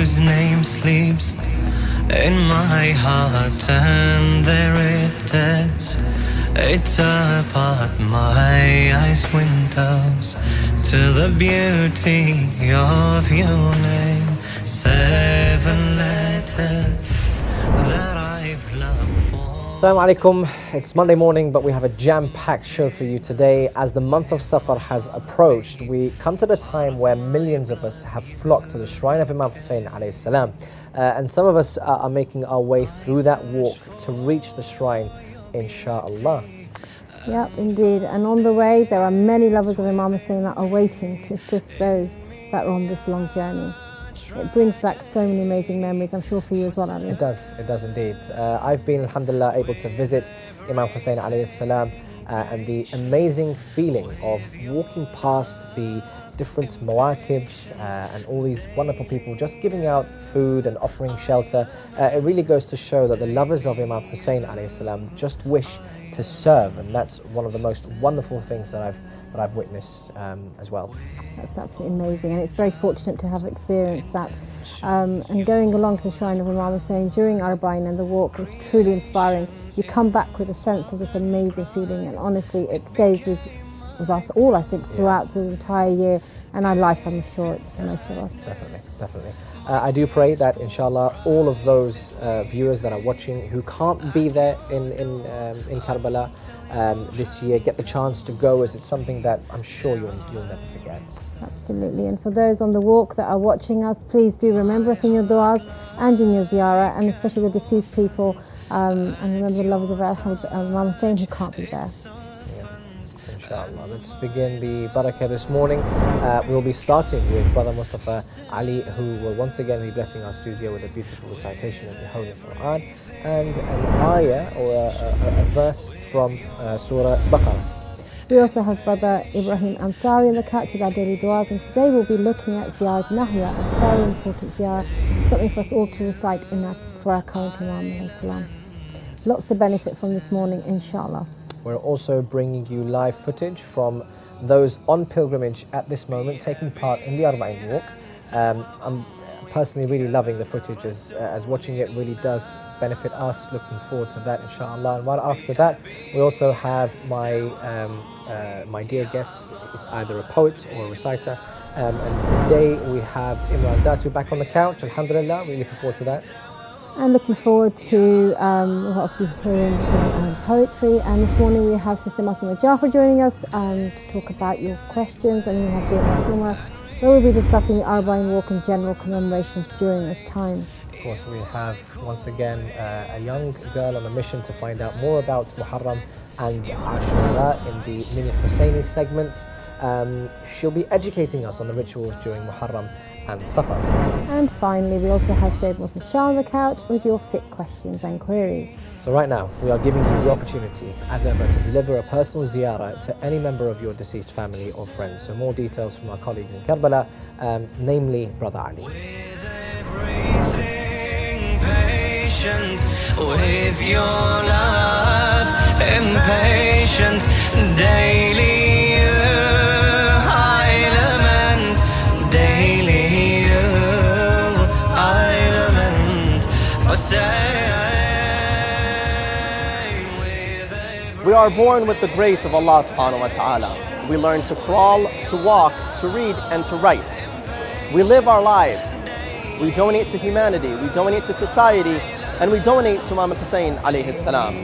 whose name sleeps in my heart, and there it is. It's apart my eyes windows to the beauty of your name. 7 letters that I've loved for. Assalamu alaikum. It's Monday morning, but we have a jam-packed show for you today. As the month of Safar has approached, we come to the time where millions of us have flocked to the shrine of Imam Hussein alayhi salam. And some of us are making our way through that walk to reach the shrine, inshallah. Yep, indeed. And on the way, there are many lovers of Imam Hussein that are waiting to assist those that are on this long journey. It brings back so many amazing memories, I'm sure for you as well, Ali. It does indeed. I've been, alhamdulillah, able to visit Imam Hussein alayhi salam and the amazing feeling of walking past the different mawakibs and all these wonderful people just giving out food and offering shelter. It really goes to show that the lovers of Imam Hussein alayhi salam just wish to serve, and that's one of the most wonderful things that I've witnessed as well. That's absolutely amazing, and it's very fortunate to have experienced that. And going along to the shrine of Imam Hussein during Arba'in and the walk is truly inspiring. You come back with a sense of this amazing feeling, and honestly it stays with us all, I think, throughout the entire year and our life. I'm sure it's for most of us. Definitely. I do pray that inshallah all of those viewers that are watching who can't be there in Karbala this year get the chance to go, as it's something that I'm sure you'll never forget. Absolutely. And for those on the walk that are watching us, please do remember us in your du'as and in your ziyarah, and especially the deceased people, and remember the lovers of Imam Hussein who can't be there. Inshallah. Let's begin the Baraka this morning. We'll be starting with Brother Mustafa Ali, who will once again be blessing our studio with a beautiful recitation of the Holy Quran and an ayah or a verse from Surah Baqarah. We also have Brother Ibrahim Ansari in the couch with our daily du'as, and today we'll be looking at Ziyarat Nahya, a very important ziyarah, something for us all to recite for our current Imam alayhi salam. Lots to benefit from this morning, inshallah. We're also bringing you live footage from those on pilgrimage at this moment taking part in the Arba'in walk. I'm personally really loving the footage as watching it really does benefit us. Looking forward to that, inshallah. And right after that, we also have my dear guest is either a poet or a reciter. And today we have Imran Datu back on the couch, alhamdulillah. Really looking forward to that. And looking forward to obviously hearing poetry. And this morning we have Sister Masuma Jafar joining us to talk about your questions, and we have dear Masuma, where we'll be discussing the Arba'in walk and general commemorations during this time. Of course, we have once again a young girl on a mission to find out more about Muharram and Ashura in the Mini Husseini segment. She'll be educating us on the rituals during Muharram and Safar. And finally, we also have Sayyid Musa Shah on the couch with your fit questions and queries. So right now, we are giving you the opportunity, as ever, to deliver a personal ziyarah to any member of your deceased family or friends. So more details from our colleagues in Karbala, namely Brother Ali. With everything patient, with your love impatient, daily I lament, daily we are born with the grace of Allah subhanahu wa ta'ala. We learn to crawl, to walk, to read, and to write. We live our lives. We donate to humanity, we donate to society, and we donate to Imam Hussein alayhi salam.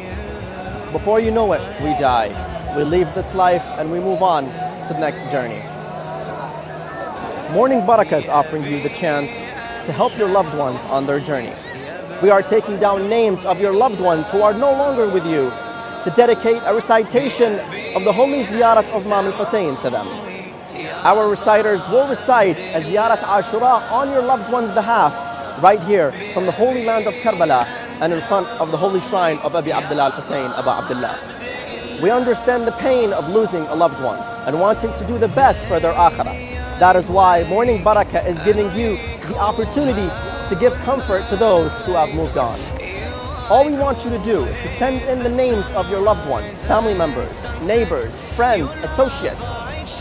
Before you know it, we die. We leave this life and we move on to the next journey. Morning Baraka is offering you the chance to help your loved ones on their journey. We are taking down names of your loved ones who are no longer with you to dedicate a recitation of the holy ziyarat of Imam Hussein to them. Our reciters will recite a ziyarat Ashura on your loved one's behalf right here from the holy land of Karbala and in front of the holy shrine of Abi Abdullah al-Hussein, Abu Abdullah. We understand the pain of losing a loved one and wanting to do the best for their akhirah. That is why Morning Baraka is giving you the opportunity to give comfort to those who have moved on. All we want you to do is to send in the names of your loved ones, family members, neighbors, friends, associates,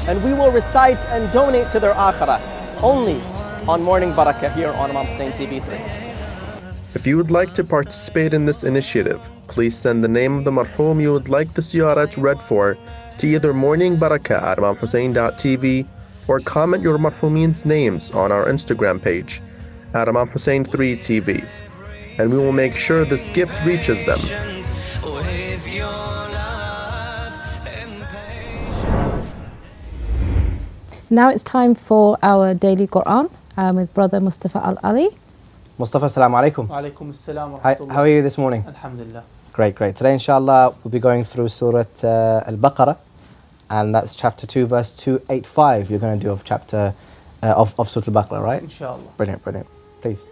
and we will recite and donate to their akhirah only on Morning Baraka here on IMAM HUSSEIN TV 3. If you would like to participate in this initiative, please send the name of the marhum you would like the ziyarah to read for to either Morning Baraka at IMAMHussein.tv or comment your marhumeen's names on our Instagram page at IMAM HUSSEIN 3 TV, and we will make sure this gift reaches them. With your love and patience. Now it's time for our daily Quran with Brother Mustafa Al-Ali. Mustafa, assalamu alaikum. Alaikum assalam wa Hi, rahmatullah. how are you this morning? Alhamdulillah. Great, great. Today, inshallah, we'll be going through Surah Al-Baqarah, and that's chapter 2, verse 285. You're going to do of chapter of Surah Al-Baqarah, right? Inshallah. Brilliant, brilliant. Please.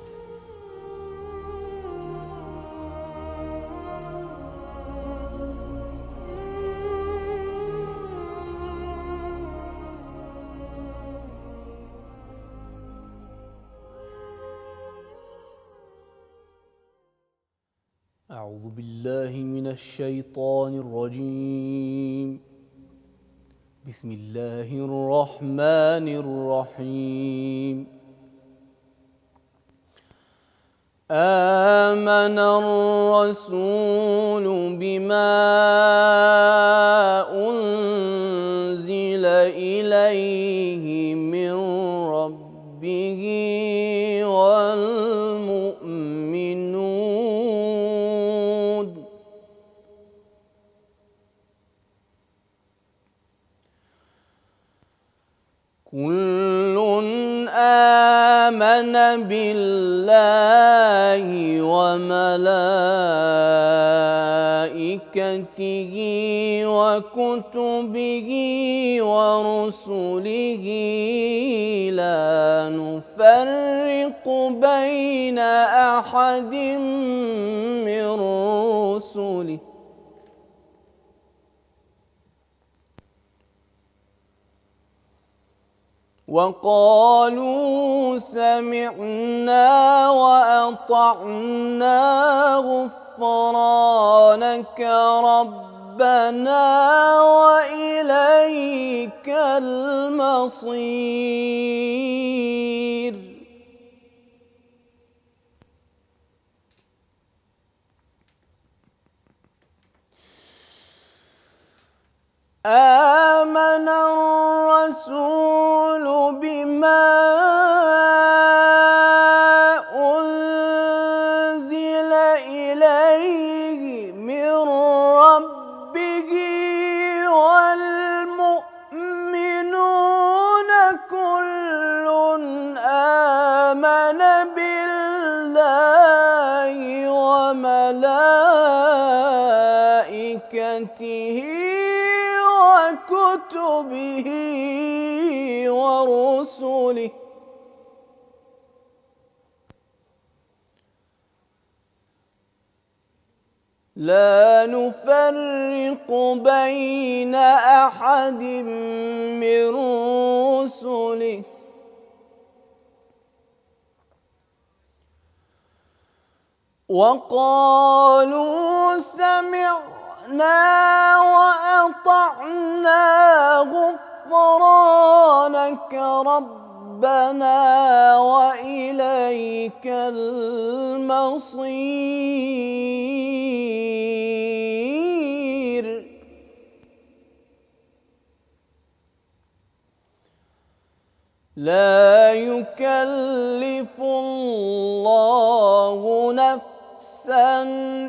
أعوذ بالله من الشيطان الرجيم. بسم الله الرحمن الرحيم. آمن الرسول بما أنزل إليه من ربه والمؤمنون كل آمن بالله وملائكته وكتبه ورسله لا نفرق بين أحد من رسله وقالوا سمعنا وأطعنا غفرانك ربنا وإليك المصير. آمن الرسول بما أنزل إليه من ربه والمؤمنون كل آمن بالله وملائكته وكتبه ورسله لا نفرق بين أحد من رسله وقالوا سمعنا وأطعنا غفرانك ربنا وإليك المصير. لا يكلف الله نفسا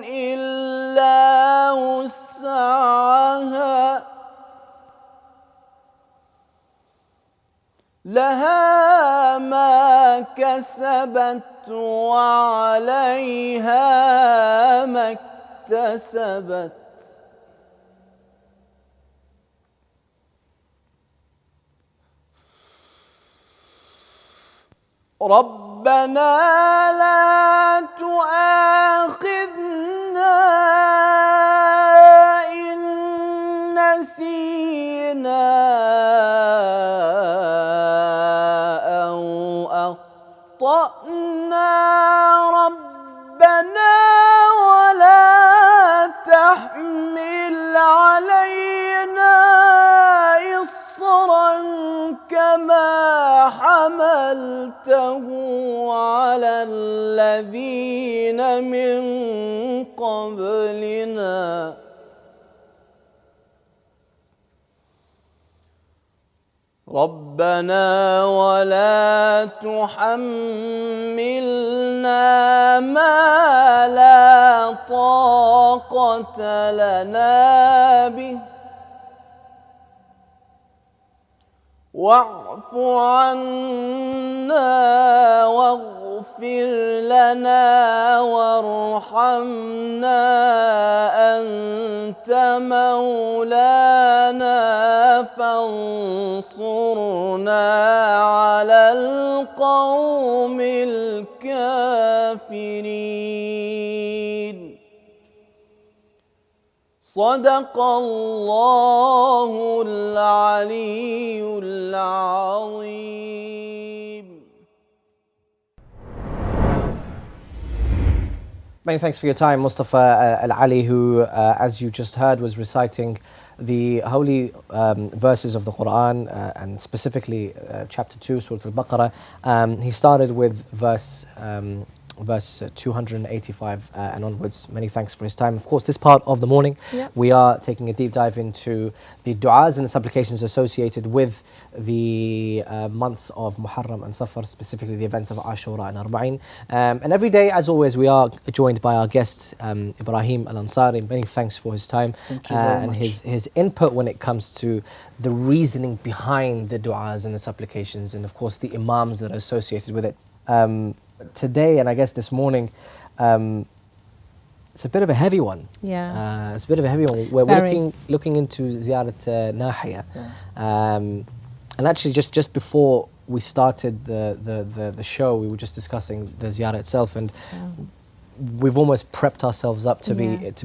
إلا وسعها لها ما كسبت وعليها ما اكتسبت ربنا لا تؤاخذنا إن نسينا أو أخطأنا ربنا ولا تحمل علينا إصرا كما حملته حملته على الذين من قبلنا ربنا ولا تحملنا ما لا طاقة لنا به واعف عنا واغفر لنا وارحمنا أنت مولانا فانصرنا على القوم الكافرين صدق الله العلي العظيم. Many thanks for your time, Mustafa Al-Ali, who, as you just heard, was reciting the holy verses of the Quran, and specifically chapter 2, Surah Al-Baqarah. He started with verse 285 and onwards. Many thanks for his time. Of course, this part of the morning, we are taking a deep dive into the du'as and the supplications associated with the months of Muharram and Safar, specifically the events of Ashura and Arba'in. And every day, as always, we are joined by our guest, Ibrahim Al-Ansari. Many thanks for his time and his input when it comes to the reasoning behind the du'as and the supplications, and of course the imams that are associated with it. Today, and I guess this morning, it's a bit of a heavy one. Yeah. It's a bit of a heavy one. We're looking into Ziyarat Nahiya. And actually, just before we started the show, we were just discussing the Ziyarah itself, and we've almost prepped ourselves up to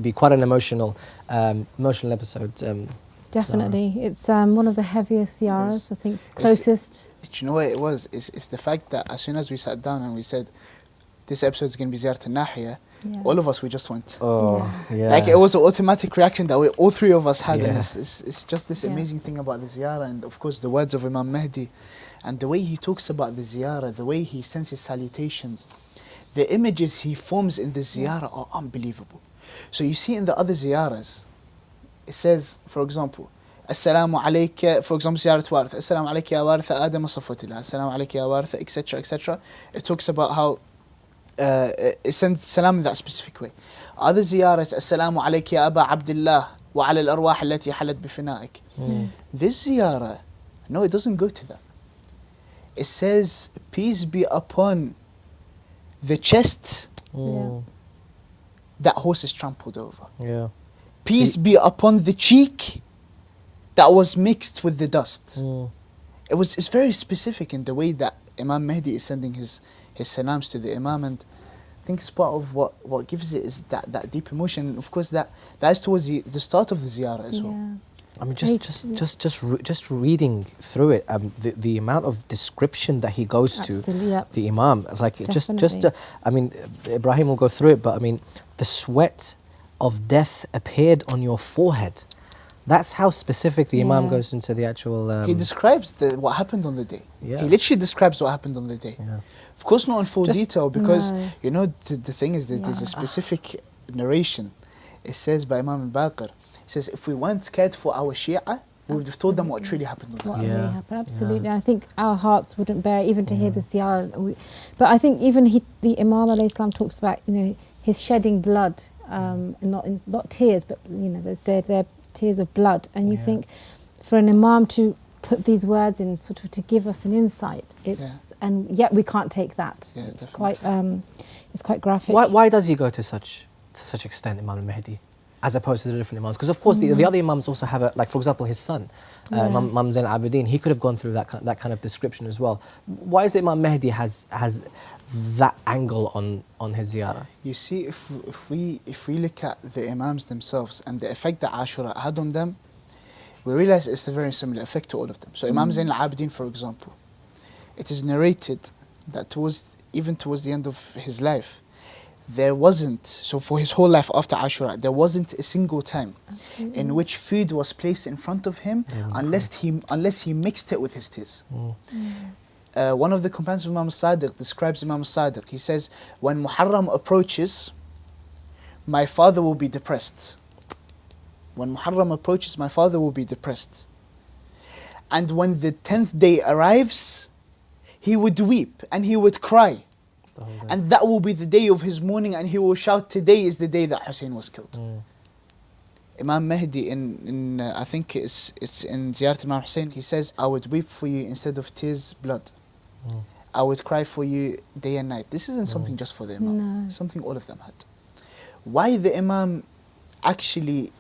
be quite an emotional episode. Definitely. It's one of the heaviest ziyaras, I think, closest. Do you know what it was? It's the fact that as soon as we sat down and we said, this episode is going to be Ziyarat Nahiya, all of us, we just went. Like, it was an automatic reaction that all three of us had. And it's just this amazing thing about the ziyarah, and of course the words of Imam Mahdi, and the way he talks about the ziyarah, the way he sends his salutations, the images he forms in the ziyarah are unbelievable. So you see in the other ziyarahs, it says, for example, Assalamu alayka, for example, Ziyarat Warith, Assalamu alayka ya Waritha Adam Safatillah, Assalamu alayka ya Waritha, etc., etc. It talks about how it sends salam in that specific way. Other ziyaras, Assalamu alayka ya Aba Abdullah, wa ala al-arwah allati halat bifina'ik. This ziyarah, no, it doesn't go to that. It says, peace be upon the chest that horse is trampled over. Peace be upon the cheek that was mixed with the dust. It's very specific in the way that Imam Mahdi is sending his salams to the Imam, and I think it's part of what gives it is that deep emotion. And of course, that is towards the start of the ziyarah as well. I mean, just reading through it, the amount of description that he goes to the Imam, like I mean, Ibrahim will go through it, but I mean, the sweat of death appeared on your forehead. That's how specific the Imam goes into the actual... he describes what happened on the day. He literally describes what happened on the day. Of course, not in full detail, because, you know, the thing is that there's a specific narration. It says by Imam al-Baqir, it says, if we weren't scared for our Shia, we would have told them what truly happened on that day. What really happened, absolutely. I think our hearts wouldn't bear even to hear the ziyarah. But I think even the Imam alayhi salam talks about, you know, his shedding blood, not tears, but, you know, they're tears of blood. And you think for an Imam to put these words in, sort of to give us an insight, and yet we can't take that. It's quite graphic. Why does he go to such extent, Imam al-Mahdi, as opposed to the different Imams? Because of course the other Imams also have like, for example, his son, Imam Zain al-Abidin, he could have gone through that kind of description as well. Why is it Imam Mahdi has that angle on his ziyarah? You see, if we look at the Imams themselves and the effect that Ashura had on them, we realize it's a very similar effect to all of them. So Imam Zain al-Abidin, for example, it is narrated that even towards the end of his life, there wasn't, so for his whole life after Ashura, there wasn't a single time in which food was placed in front of him unless he mixed it with his tears. one of the companions of Imam Sadiq describes Imam Sadiq. He says, when Muharram approaches, my father will be depressed. When Muharram approaches, my father will be depressed. And when the 10th day arrives, he would weep and he would cry. And that will be the day of his mourning, and he will shout, today is the day that Hussein was killed. Imam Mahdi in I think it's in Ziyarat Imam Hussein, he says, I would weep for you instead of tears, blood. I would cry for you day and night. This isn't something just for the Imam, No. something all of them had. Why the Imam actually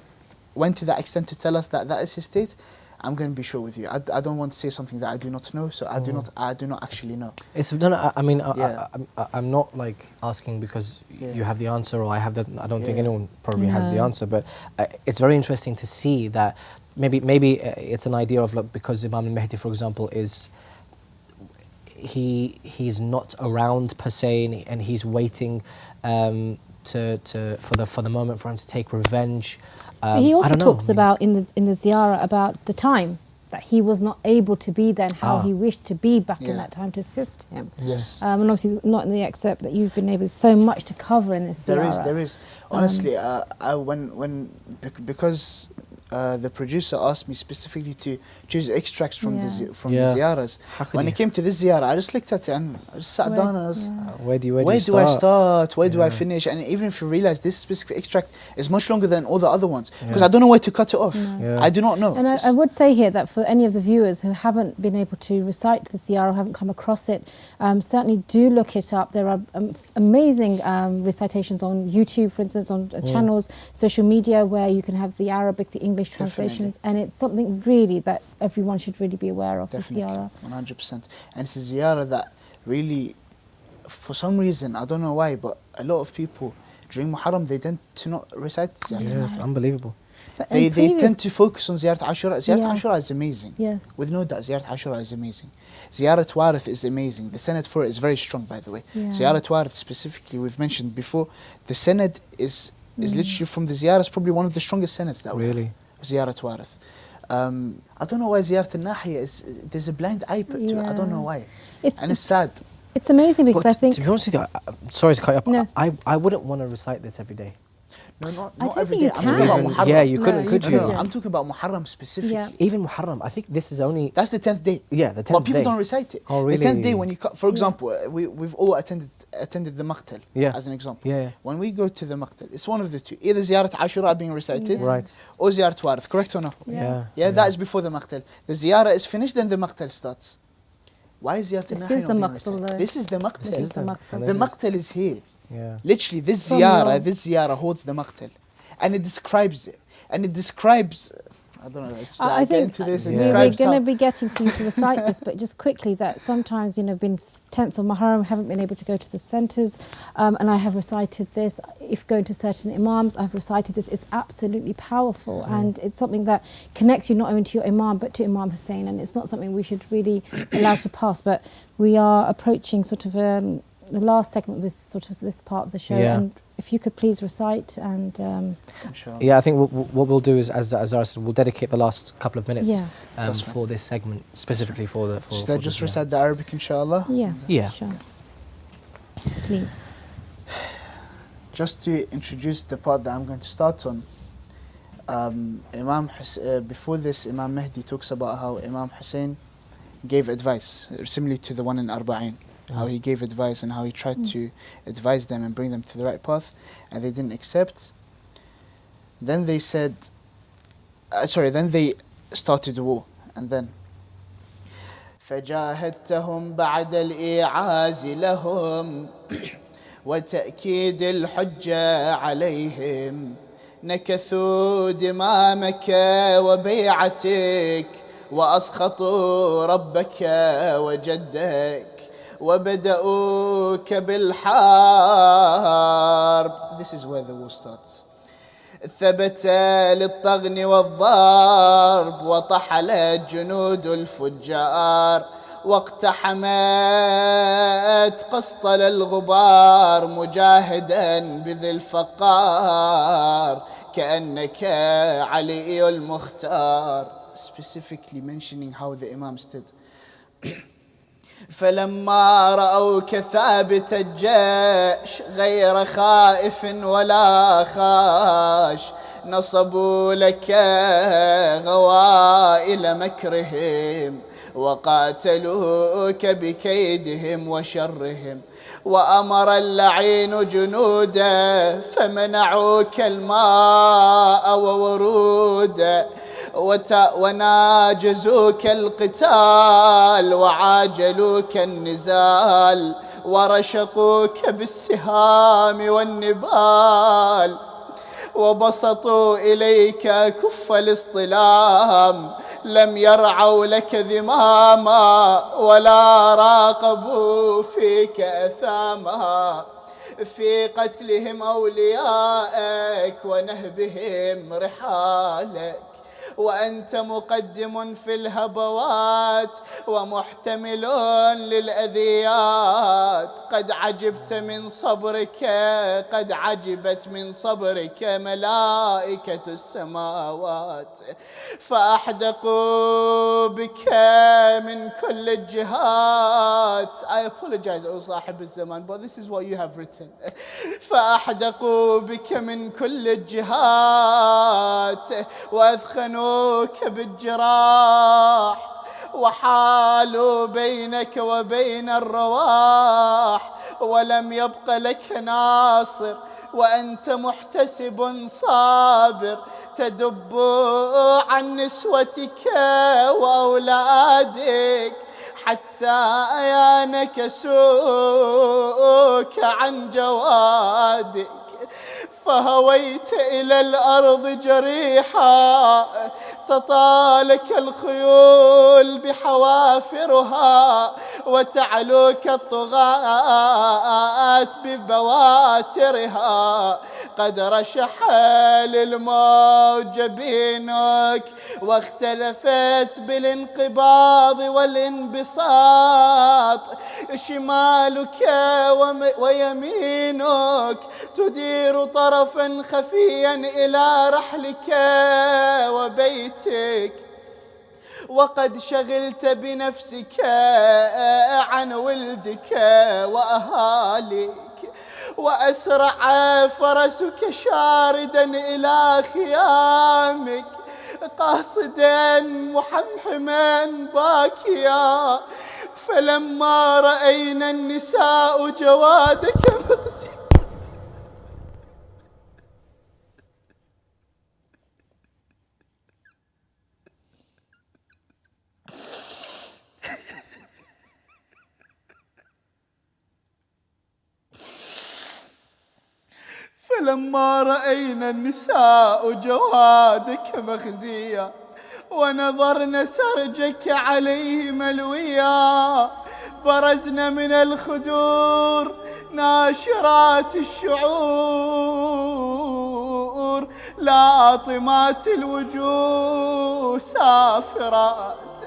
went to that extent to tell us that that is his state, I'm going to be sure with you. I don't want to say something that I do not know, so I do not actually know. It's no, I mean, Yeah. I'm not like asking because Yeah. you have the answer or I have that. I don't think Yeah. anyone probably has the No. answer, but it's very interesting to see that maybe it's an idea of like, because Imam al-Mahdi, for example, is he's not around per se, and he's waiting for the moment for him to take revenge. He I also don't know. talks about in the ziyarah about the time that he was not able to be there and how he wished to be back in Yeah. that time to assist him. Yes. And obviously not in the excerpt that you've been able. There's so much to cover in this ziyarah. There is. Honestly, because the producer asked me specifically to choose extracts from the ziyaras. When it came to this ziyarah, I just looked at it and I just sat down and I was, Where do you where do I start? start? Where do I finish? And even if you realize this specific extract is much longer than all the other ones, because I don't know where to cut it off. Yeah. I do not know. And I would say here that for any of the viewers who haven't been able to recite the ziyarah, haven't come across it, certainly do look it up. There are amazing recitations on YouTube, for instance, on channels, social media, where you can have the Arabic, the English translations, and it's something really that everyone should really be aware of. Definitely, The ziyarah. 100%. And it's a ziyarah that really, for some reason, I don't know why, but a lot of people during Muharram, they tend to not recite Ziyarat Yeah, it's unbelievable. But They in previous- tend to focus on Ziyarat Ashura. Ziyarat Yes. Ashura is amazing. Yes. With no doubt, Ziyarat Ashura is amazing. Ziyarat Warith is amazing. The Sanad for it is very strong, by the way. Yeah. Ziyarat Warith specifically, we've mentioned before, the Sanad is literally from the Ziyarah, is probably one of the strongest Sanads that we have. Really? Ziyarat Warith. I don't know why Ziyarat al-Nahiya is, there's a blind eye put to it. I don't know why. And it's sad. It's amazing because But I think to be honest with you, I'm sorry to cut you off. No. I wouldn't want to recite this every day. No, not I don't every think day. you I'm can. talking about Even- Muharram. yeah, you No, couldn't, you could you? couldn't. I'm talking about Muharram specifically. Yeah. Even Muharram, I think this is only That's the 10th day. the 10th But people day. don't recite it. Oh, The 10th day really? when you for example, we've all attended the Maqtal Yeah. as an example. Yeah. When we go to the Maqtal, it's one of the two. Either Ziyarat Ashura being recited Right. or Ziyarat Warith, correct or no? Yeah. That is before the Maqtal. The Ziyarah is finished, then the Maqtal starts. Why is Ziyarat This al-Nahi is not the being Maqtal, recited? though. This is the Maqtal. This is the Maqtal. The Maqtal is here. Yeah. Literally, this So long. ziyarah holds the Maqtal. And it describes it. And it describes, I don't know, it's I get think into this, it we're describes going to how- be getting for you to recite this, but just quickly that sometimes, been 10th of Muharram, haven't been able to go to the centres, and I have recited this. If going to certain imams, I've recited this. It's absolutely powerful, and it's something that connects you not only to your imam, but to Imam Hussein, and it's not something we should really allow to pass. But we are approaching sort of the last segment of this part of the show, Yeah. and if you could please recite and Inshallah. Yeah, I think what we'll do is, as Zara said, we'll dedicate the last couple of minutes Yeah. That's fine. for this segment, specifically for the. Should I just recite the Arabic, inshallah? Yeah. sure. Please. Just to introduce the part that I'm going to start on, before this, Imam Mahdi talks about how Imam Hussein gave advice, similarly to the one in Arba'in, how he gave advice and how he tried to advise them and bring them to the right path, and they didn't accept. Then they said, then they started the war, and then فجاهدتهم بعد الإيعاز لهم وتأكيد الحجة عليهم نكثوا دمامك وبيعتك وأسخطوا ربك وجدك وبدأوك بالحرب. This is where the war starts. ثبت للطغن والضرب وطحلت جنود الفجار واقتحمت قسطل الغبار مجاهدا بذي الفقار كأنك علي المختار. Specifically mentioning how the Imam stood. فلما رأوك ثابت الجيش غير خائف ولا خاش نصبوا لك غوائل مكرهم وقاتلوك بكيدهم وشرهم. وأمر اللعين جنوده فمنعوك الماء ووروده وناجزوك القتال وعاجلوك النزال ورشقوك بالسهام والنبال وبسطوا إليك كف الاصطلام لم يرعوا لك ذماما ولا راقبوا فيك أثاما في قتلهم أوليائك ونهبهم رحالك وأنت مقدم في الهبوات ومحتمل للأذيات. قد عجبت من صبرك قد عجبت من صبرك ملائكة السماوات فأحدقوا بك من كل الجهات. I apologize أو صاحب الزمان but this is what you have written. فأحدقوا بك من كل الجهات وأثخنوك بالجراح وحالوا بينك وبين الرواح ولم يبق لك ناصر وأنت محتسب صابر تدب عن نسوتك وأولادك حتى أيانك سوك عن جوادك فهويت إلى الأرض جريحا تطالك الخيول بحوافرها وتعلوك الطغاة ببواترها. قد رشح للموت جبينك واختلفت بالانقباض والانبساط شمالك ويمينك تدير طرفا خفيا إلى رحلك وبيتك وقد شغلت بنفسك عن ولدك وأهاليك وأسرع فرسك شاردا إلى خيامك قاصدا محمحما باكيا. فلما رأينا النساء جوادك مغسي فلما رأينا النساء جوادك مخزيا ونظرنا سرجك عليه ملويا برزنا من الخدور ناشرات الشعور لاطمات الوجوه سافرات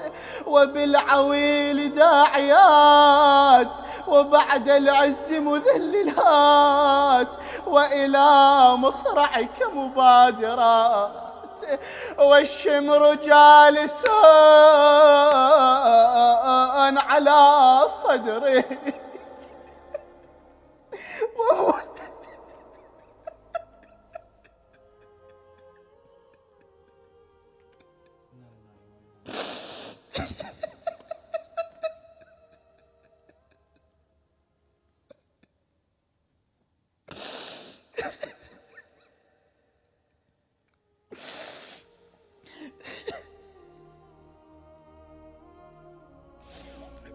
وبالعويل داعيات وبعد العز مذللات وإلى مصرعك مبادرات والشمر جالس على صدره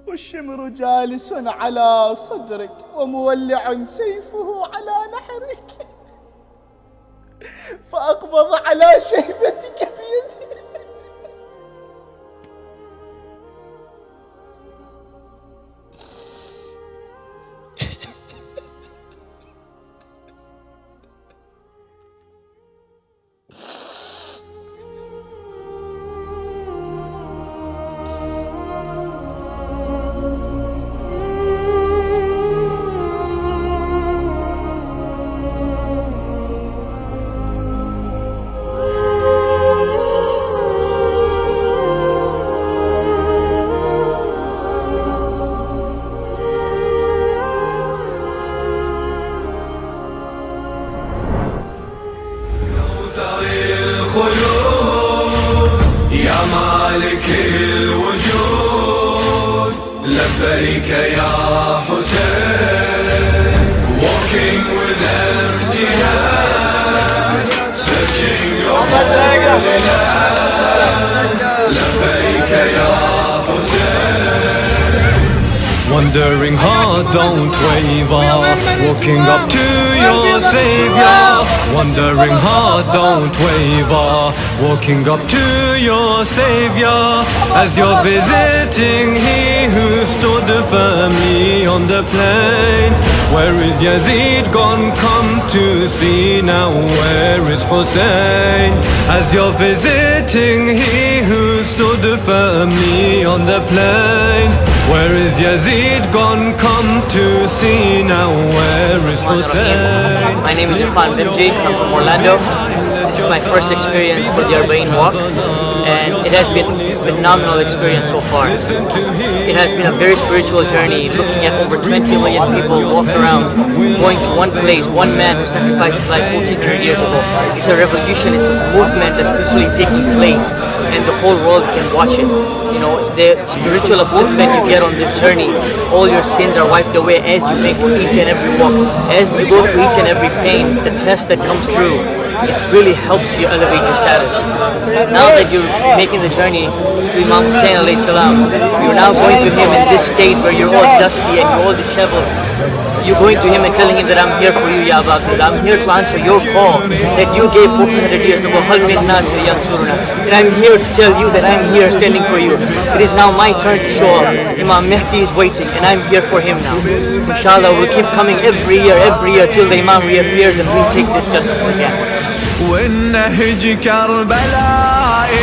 والشمر جالس على صدرك ومولع سيفه على نحرك فأقبض على شيبتك بيده لبيك يا حسين. Walking with empty hands, searching your holy land. لبيك يا حسين. Wandering heart, don't waver, walking up to your Savior. Wandering heart, don't waver, walking up to your Savior. As you're visiting He who stood firmly on the plains. Where is Yazid gone? Come to see now. Where is Hussein? As you're visiting He who stood firmly on the plains. Where is Yazid gone? Come to see now. Where is Hussein? My name is Irfan Bimji. I'm from Orlando. This is my first experience for the Arbaeen walk, and it has been a phenomenal experience so far. It has been a very spiritual journey, looking at over 20 million people walk around, going to one place, one man who sacrificed his life 1400 years ago. It's a revolution, it's a movement that's literally taking place, and the whole world can watch it. You know, the spiritual upliftment you get on this journey, all your sins are wiped away as you make each and every walk, as you go through each and every pain, the test that comes through. It really helps you elevate your status. Now that you're making the journey to Imam Hussein alayhi salam, you're now going to him in this state where you're all dusty and you're all disheveled. You're going to him and telling him that I'm here for you, Ya Baraka. I'm here to answer your call that you gave 1400 years ago. Hal min nasir yansuruna. And I'm here to tell you that I'm here standing for you. It is now my turn to show up. Imam Mehdi is waiting and I'm here for him now. Inshallah, we'll keep coming every year till the Imam reappears and we take this justice again. والنهج كربلائي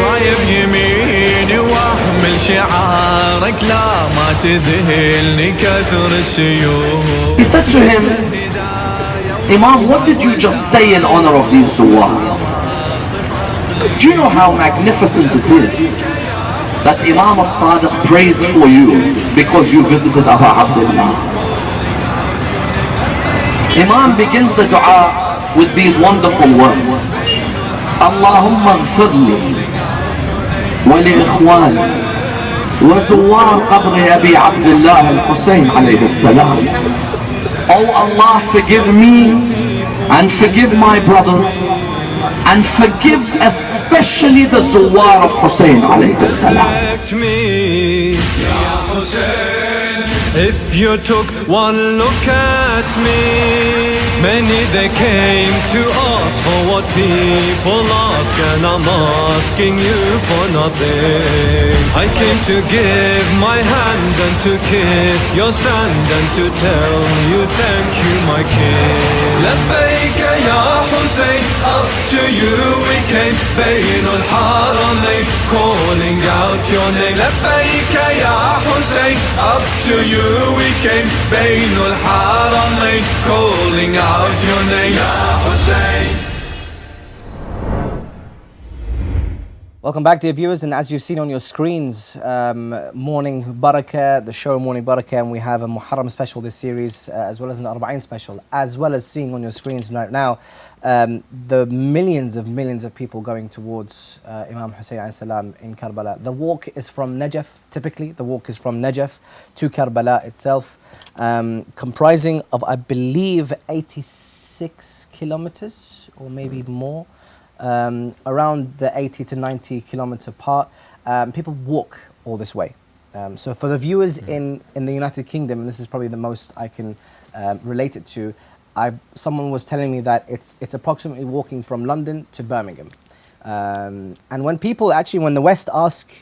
رايب يميني واحمل شعارك لا ما تذهلني كثر السيوف. He said to him, Imam, what did you just say in honor of these Zuwar? Do you know how magnificent it is that Imam al-Sadiq prays for you because you visited Abu Abdullah? Imam begins the dua with these wonderful words. Allahumma ghfirli wa li ikhwani wa zuwar qabri Abi Abdullah al-Hussein alayhi salam. Oh Allah, forgive me and forgive my brothers and forgive especially the zuwar of Hussein alayhi salam. If you took one look at me, many they came to ask for what people ask, and I'm asking you for nothing. I came to give my hand and to kiss your sand and to tell you thank you, my king. لبيك يا حسين, up to you we came, بين الحرمين, calling out your name. لبيك يا حسين, up to you we came, بين الحرمين, calling out your name, Ya Hussein. Welcome back, dear viewers, and as you've seen on your screens, Morning Baraka, the show Morning Baraka, and we have a Muharram special this series, as well as an Arbaeen special, as well as seeing on your screens right now the millions of people going towards Imam Hussein alayhi salam in Karbala. The walk is from Najaf, typically, the walk is from Najaf to Karbala itself, comprising of, I believe, 86 kilometers or maybe more. Around the 80 to 90 kilometer part. People walk all this way. So for the viewers in the United Kingdom, and this is probably the most I can relate it to, someone was telling me that it's approximately walking from London to Birmingham. And when people actually, when the West ask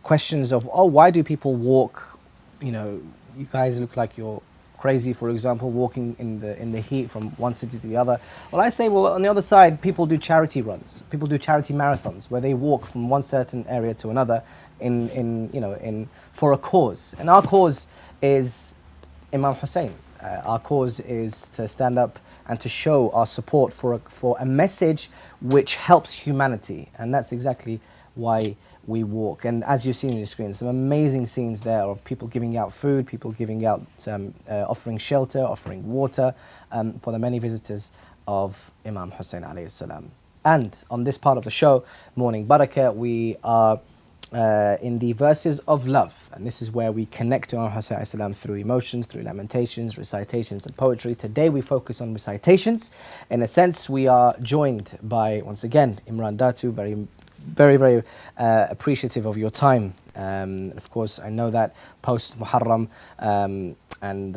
questions of, oh, why do people walk? You know, you guys look like you're crazy, for example, walking in the heat from one city to the other. Well, I say, well, on the other side, people do charity runs, people do charity marathons, where they walk from one certain area to another for a cause. And our cause is Imam Hussein. Our cause is to stand up and to show our support for a message which helps humanity, and that's exactly why we walk. And as you've seen on your screen, some amazing scenes there of people giving out food, people giving out, offering shelter, offering water for the many visitors of Imam Hussein alayhi salam. And on this part of the show, Morning Baraka, we are in the verses of love, and this is where we connect to Imam Hussein alayhi salam through emotions, through lamentations, recitations and poetry. Today we focus on recitations. In a sense, we are joined by, once again, Imran Datu, very appreciative of your time. Of course, I know that post Muharram and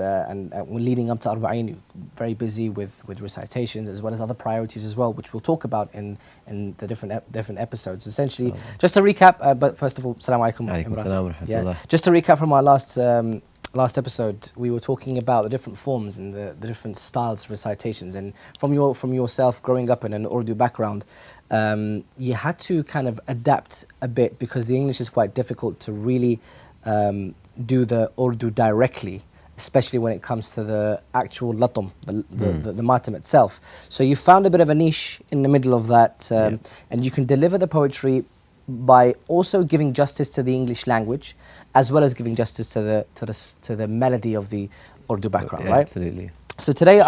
leading up to Arba'een, very busy with recitations as well as other priorities as well, which we'll talk about in the different episodes. Essentially, just to recap, but first of all, Assalamu alaikum. Alaikum. Just to recap from our last episode, we were talking about the different forms and the different styles of recitations, and from yourself growing up in an Urdu background, you had to kind of adapt a bit because the English is quite difficult to really do the Urdu directly, especially when it comes to the actual latum, the matam itself. So you found a bit of a niche in the middle of that, and you can deliver the poetry by also giving justice to the English language, as well as giving justice to the melody of the Urdu background, right? Absolutely. So today,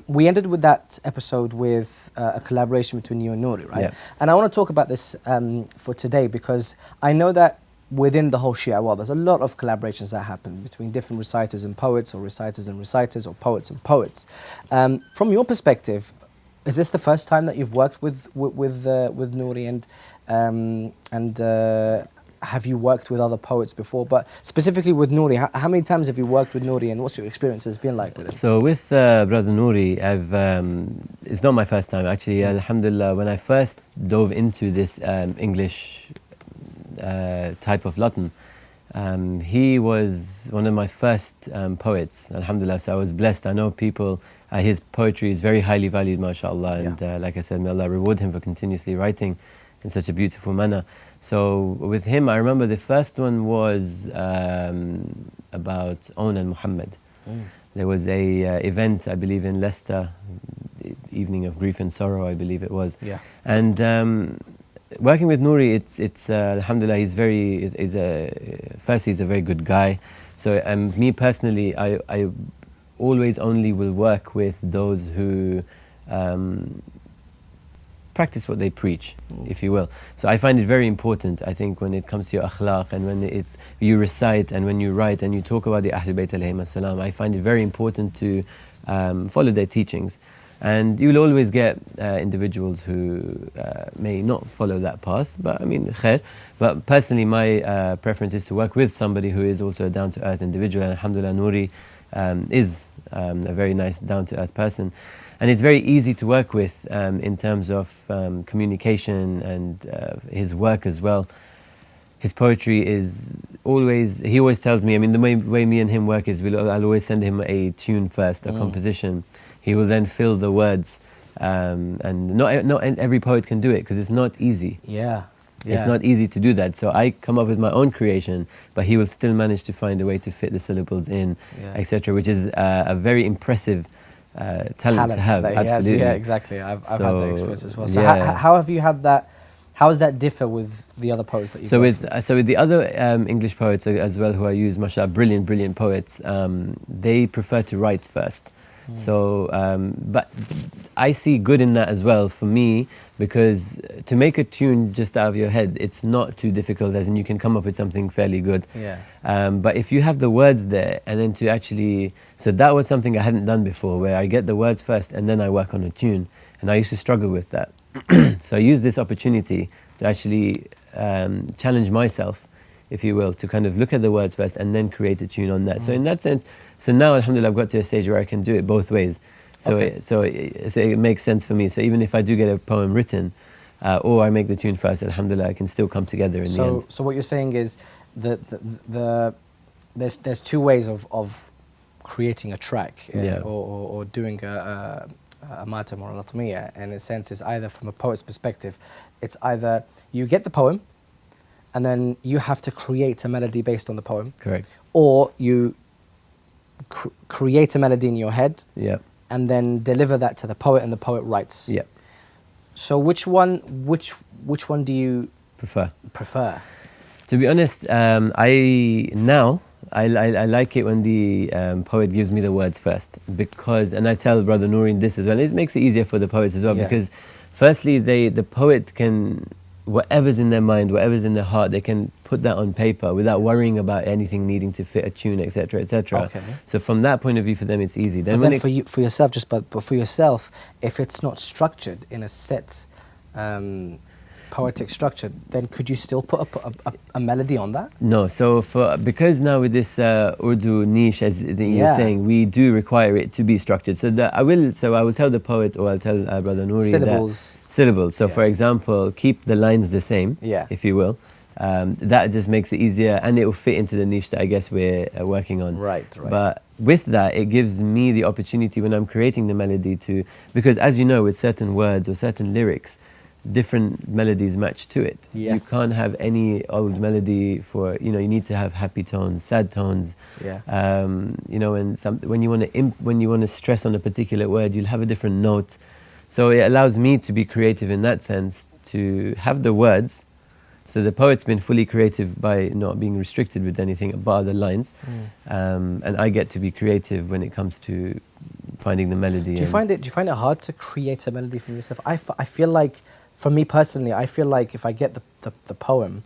we ended with that episode with a collaboration between you and Nouri, right? Yeah. And I want to talk about this for today because I know that within the whole Shia world, there's a lot of collaborations that happen between different reciters and poets, or reciters and reciters, or poets and poets. From your perspective, is this the first time that you've worked with Nouri, and have you worked with other poets before? But specifically with Nouri, how many times have you worked with Nouri, and what's your experience has been like with him? So with Brother Nouri, it's not my first time actually. Alhamdulillah, when I first dove into this English type of Latin, he was one of my first poets, alhamdulillah, so I was blessed. I know people, his poetry is very highly valued, mashallah, and like I said, may Allah reward him for continuously writing in such a beautiful manner. So with him, I remember the first one was about Own and Muhammad. There was a event, I believe, in Leicester, Evening of Grief and Sorrow, I believe it was. Yeah. And working with Nouri, it's alhamdulillah, firstly, he's a very good guy. So me personally, I always only will work with those who practice what they preach, if you will. So I find it very important, I think, when it comes to your akhlaq, and when you recite and when you write and you talk about the Ahlul Bayt alayhim as-salam, I find it very important to follow their teachings. And you will always get individuals who may not follow that path, but I mean, khair. But personally, my preference is to work with somebody who is also a down-to-earth individual, and alhamdulillah, Nouri is a very nice down-to-earth person. And it's very easy to work with in terms of communication and his work as well. His poetry is he always tells me, I mean, the way me and him work is I'll always send him a tune first, a composition. He will then fill the words, and not every poet can do it because it's not easy. Yeah. It's not easy to do that. So I come up with my own creation, but he will still manage to find a way to fit the syllables in, etc., which is a very impressive talent to have. Absolutely. Yeah, exactly. I've had that experience as well. So how have you had that? How does that differ with the other poets that you've worked with? So with the other English poets as well, who I use, mashallah, brilliant poets, they prefer to write first. So, but I see good in that as well for me, because to make a tune just out of your head, it's not too difficult, as in you can come up with something fairly good. Yeah. But if you have the words there, and then to actually, so that was something I hadn't done before, where I get the words first and then I work on a tune, and I used to struggle with that. So I used this opportunity to actually challenge myself, if you will, to kind of look at the words first and then create a tune on that. So in that sense, so now alhamdulillah, I've got to a stage where I can do it both ways. So, so it makes sense for me. So even if I do get a poem written, or I make the tune first, alhamdulillah, I can still come together in the end. So what you're saying is that there's two ways of creating a track, or doing a matam or a latmiya, and in a sense is either from a poet's perspective, it's either you get the poem and then you have to create a melody based on the poem. Correct. Or you create a melody in your head, and then deliver that to the poet, and the poet writes. So which one do you prefer? To be honest, I like it when the poet gives me the words first, because, and I tell Brother Nouri this as well, it makes it easier for the poets as well, because firstly the poet can whatever's in their mind, whatever's in their heart, they can put that on paper without worrying about anything needing to fit a tune, etc., etc. Okay. So from that point of view, for them, it's easy. But then for yourself, but for yourself, if it's not structured in a set poetic structure, then could you still put a melody on that? No. So because now with this Urdu niche, as you're saying, we do require it to be structured. So I will tell the poet, or I'll tell Brother Nouri Syllables. Syllables. So for example, keep the lines the same, if you will. That just makes it easier, and it will fit into the niche that I guess we're working on. Right. But with that, it gives me the opportunity when I'm creating the melody because as you know, with certain words or certain lyrics, different melodies match to it. Yes. You can't have any old melody for, you need to have happy tones, sad tones. Yeah. When you want to stress on a particular word, you'll have a different note. So it allows me to be creative in that sense, to have the words. So the poet's been fully creative by not being restricted with anything but the lines. And I get to be creative when it comes to finding the melody. Do you find it hard to create a melody for yourself? I feel like, for me personally, I feel like if I get the poem,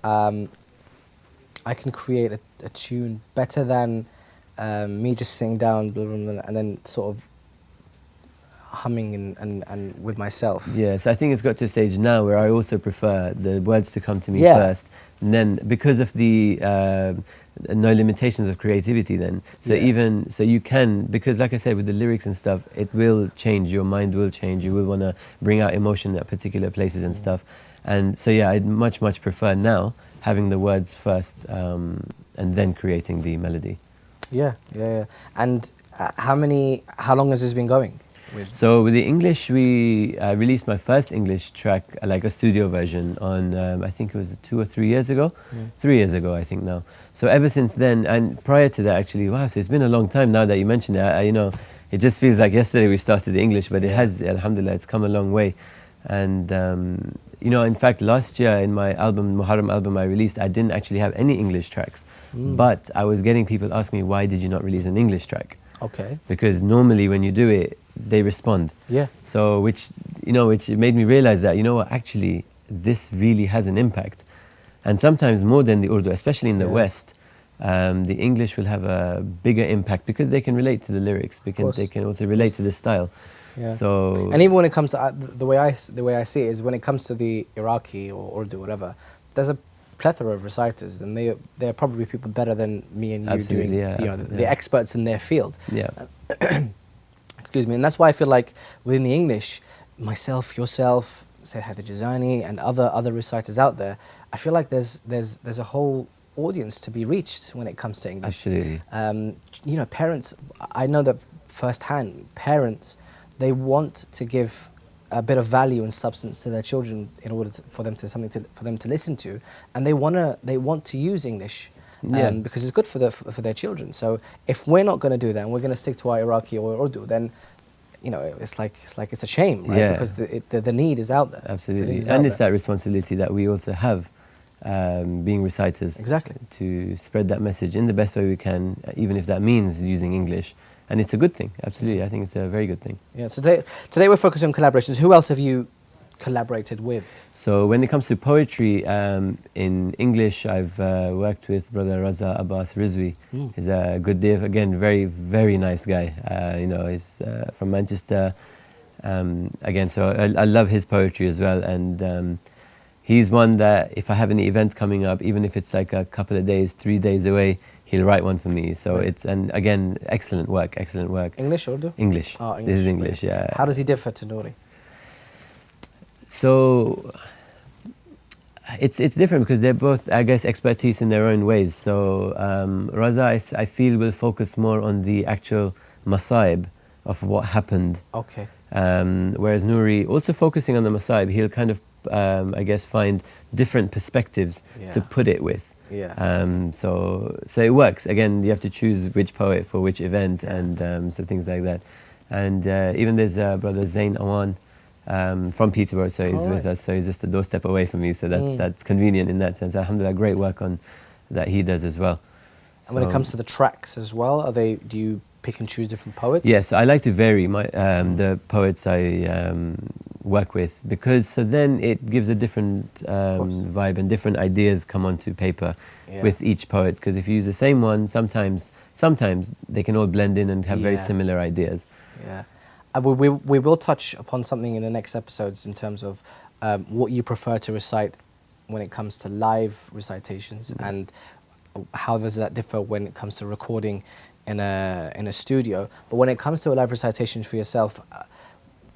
I can create a tune better than me just sitting down and then sort of humming and with myself. Yes, I think it's got to a stage now where I also prefer the words to come to me first, and then because of the no limitations of creativity then. So so you can, because like I said, with the lyrics and stuff, it will change, your mind will change, you will want to bring out emotion at particular places and stuff. And so I'd much prefer now having the words first and then creating the melody. Yeah. And how long has this been going? So with the English, we released my first English track, like a studio version, on I think it was 2 or 3 years ago. 3 years ago, I think now. So ever since then, and prior to that actually, wow, so it's been a long time now that you mentioned it. It just feels like yesterday we started the English, but it has, alhamdulillah, it's come a long way. And in fact, last year in my Muharram album I released, I didn't actually have any English tracks. But I was getting people ask me, why did you not release an English track? Okay. Because normally when you do it, they respond. Yeah. So which made me realize that, actually this really has an impact. And sometimes more than the Urdu, especially in the West, the English will have a bigger impact because they can relate to the lyrics, because they can also relate to the style. Yeah. So, and even when it comes to the way I see it is, when it comes to the Iraqi or Urdu, whatever, there's a plethora of reciters, and they're probably people better than me and you doing, the experts in their field. Yeah. Excuse me, and that's why I feel like within the English, myself, yourself, say Haider Jazani, and other reciters out there, I feel like there's a whole audience to be reached when it comes to English. Absolutely. Parents, I know that firsthand. Parents, they want to give a bit of value and substance to their children in order for them to listen to, and they want to use English. Because it's good for their children. So if we're not going to do that and we're going to stick to our Iraqi or Urdu, then it's a shame, right? Yeah. Because the need is out there. Absolutely, and it's that responsibility that we also have, being reciters. Exactly. To spread that message in the best way we can, even if that means using English. And it's a good thing. Absolutely, I think it's a very good thing. Yeah. So today we're focusing on collaborations. Who else have you collaborated with? So when it comes to poetry, in English, I've worked with Brother Raza Abbas Rizvi. He's a good dev, again, very, very nice guy. He's from Manchester. Again, so I love his poetry as well. And he's one that if I have any event coming up, even if it's like a couple of days, 3 days away, he'll write one for me. So and again, excellent work. English or Urdu? English. Oh, English. This is English, yeah. How does he differ to Nouri? So it's different because they're both, I guess, expertise in their own ways. So Raza, I feel, will focus more on the actual masaib of what happened. Okay. Whereas Nouri, also focusing on the masaib, he'll kind of, I guess, find different perspectives to put it with. Yeah. So it works. Again, you have to choose which poet for which event, and so things like that. And even there's Brother Zain Awan. From Peterborough, so he's with us, so he's just a doorstep away from me, so that's convenient in that sense. Alhamdulillah, great work on that he does as well. And when it comes to the tracks as well, do you pick and choose different poets? Yes, I like to vary the poets I work with, because so then it gives a different vibe, and different ideas come onto paper with each poet. Because if you use the same one, sometimes they can all blend in and have very similar ideas. Yeah. We will touch upon something in the next episodes in terms of what you prefer to recite when it comes to live recitations, and how does that differ when it comes to recording in a studio. But when it comes to a live recitation for yourself,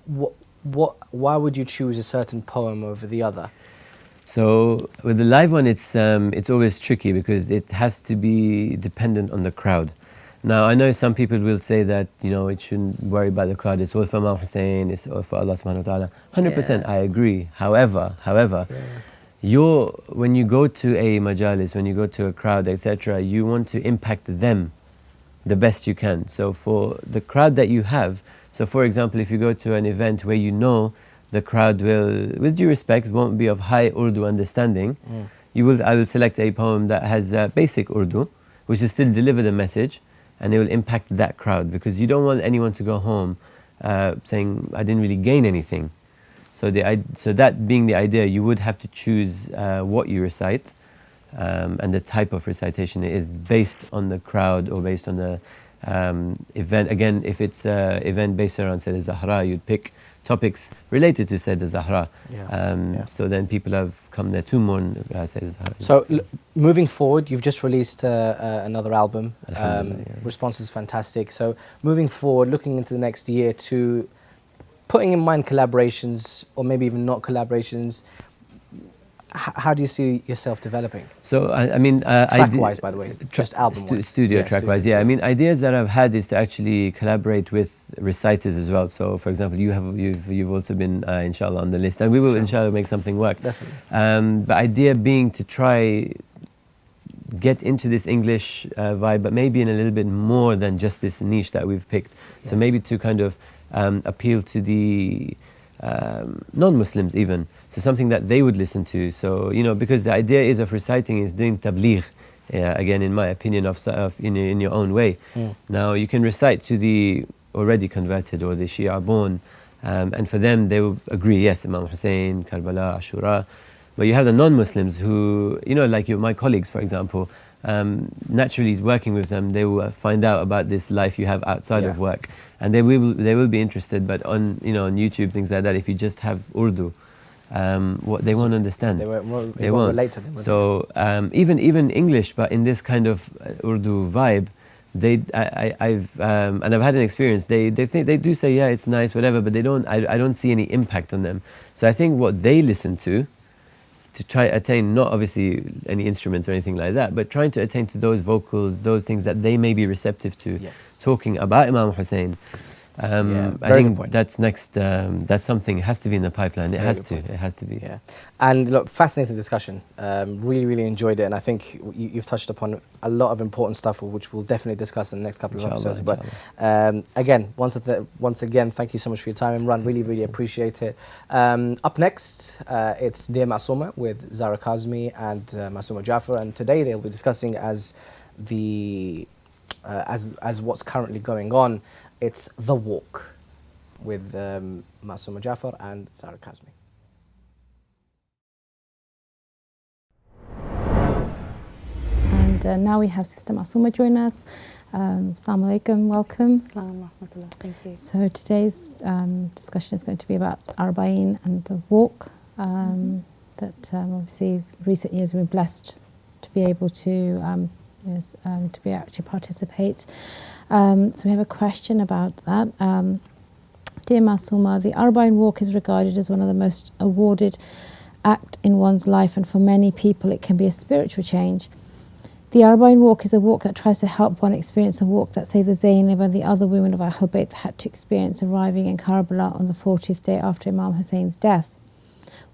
why would you choose a certain poem over the other? So with the live one, it's always tricky because it has to be dependent on the crowd. Now, I know some people will say that, you know, it shouldn't worry about the crowd, it's all for Imam Hussein, it's all for Allah subhanahu wa ta'ala. 100%, I agree. However, when you go to a majalis, when you go to a crowd, etc., you want to impact them the best you can. So for the crowd that you have, so for example, if you go to an event where you know the crowd will, with due respect, won't be of high Urdu understanding, I will select a poem that has basic Urdu, which will still deliver the message, and it will impact that crowd, because you don't want anyone to go home saying, I didn't really gain anything. So that being the idea, you would have to choose what you recite, and the type of recitation it is based on the crowd or based on the event. Again, if it's an event based around Sayyidah Zahra, you'd pick topics related to Sayyidah Zahra. So then people have come there to mourn Sayyidah Zahra. So moving forward, you've just released another album. Response is fantastic. So moving forward, looking into the next year, to putting in mind collaborations, or maybe even not collaborations, how do you see yourself developing? So I mean, track-wise, by the way, just album-wise. Studio track-wise, I mean, ideas that I've had is to actually collaborate with reciters as well. So, for example, you've also been, inshallah, on the list, and we will, inshallah, make something work. Definitely. The idea being to try get into this English vibe, but maybe in a little bit more than just this niche that we've picked. So maybe to kind of appeal to the non-Muslims even. So something that they would listen to. So, you know, because the idea is of reciting is doing tabligh, again, in my opinion, in your own way. Now, you can recite to the already converted or the Shia born, and for them, they will agree, yes, Imam Hussein, Karbala, Ashura. But you have the non-Muslims who, you know, like my colleagues, for example, naturally working with them, they will find out about this life you have outside of work, and they will be interested. But on, you know, on YouTube, things like that, if you just have Urdu, what they won't understand. They won't relate to them. So even English, but in this kind of Urdu vibe, I've had an experience. They do say, yeah, it's nice, whatever, but I don't see any impact on them. So I think what they listen to try attain, not obviously any instruments or anything like that, but trying to attain to those vocals, those things that they may be receptive to, talking about Imam Hussein. I think that's next. That's something has to be in the pipeline. It has to be. Yeah, and look, fascinating discussion. Really enjoyed it, and I think you've touched upon a lot of important stuff, which we'll definitely discuss in the next couple of episodes. But again, once again, thank you so much for your time, Imran. Really appreciate it. Up next, it's Dear Masuma with Zara Kazmi and Masuma Jaffer, and today they'll be discussing as what's currently going on. It's The Walk with Masuma Jaffer and Zara Kazmi. And now we have Sister Masuma join us. Assalamu alaikum, welcome. Assalamu alaikum, thank you. So today's discussion is going to be about Arba'in and The Walk. That obviously recent years we've been blessed to be able to actually participate. So we have a question about that. Dear Masuma, the Arba'in walk is regarded as one of the most awarded act in one's life, and for many people it can be a spiritual change. The Arba'in walk is a walk that tries to help one experience a walk that Sayyidah Zainab and the other women of Ahl Bayt had to experience arriving in Karbala on the 40th day after Imam Hussein's death.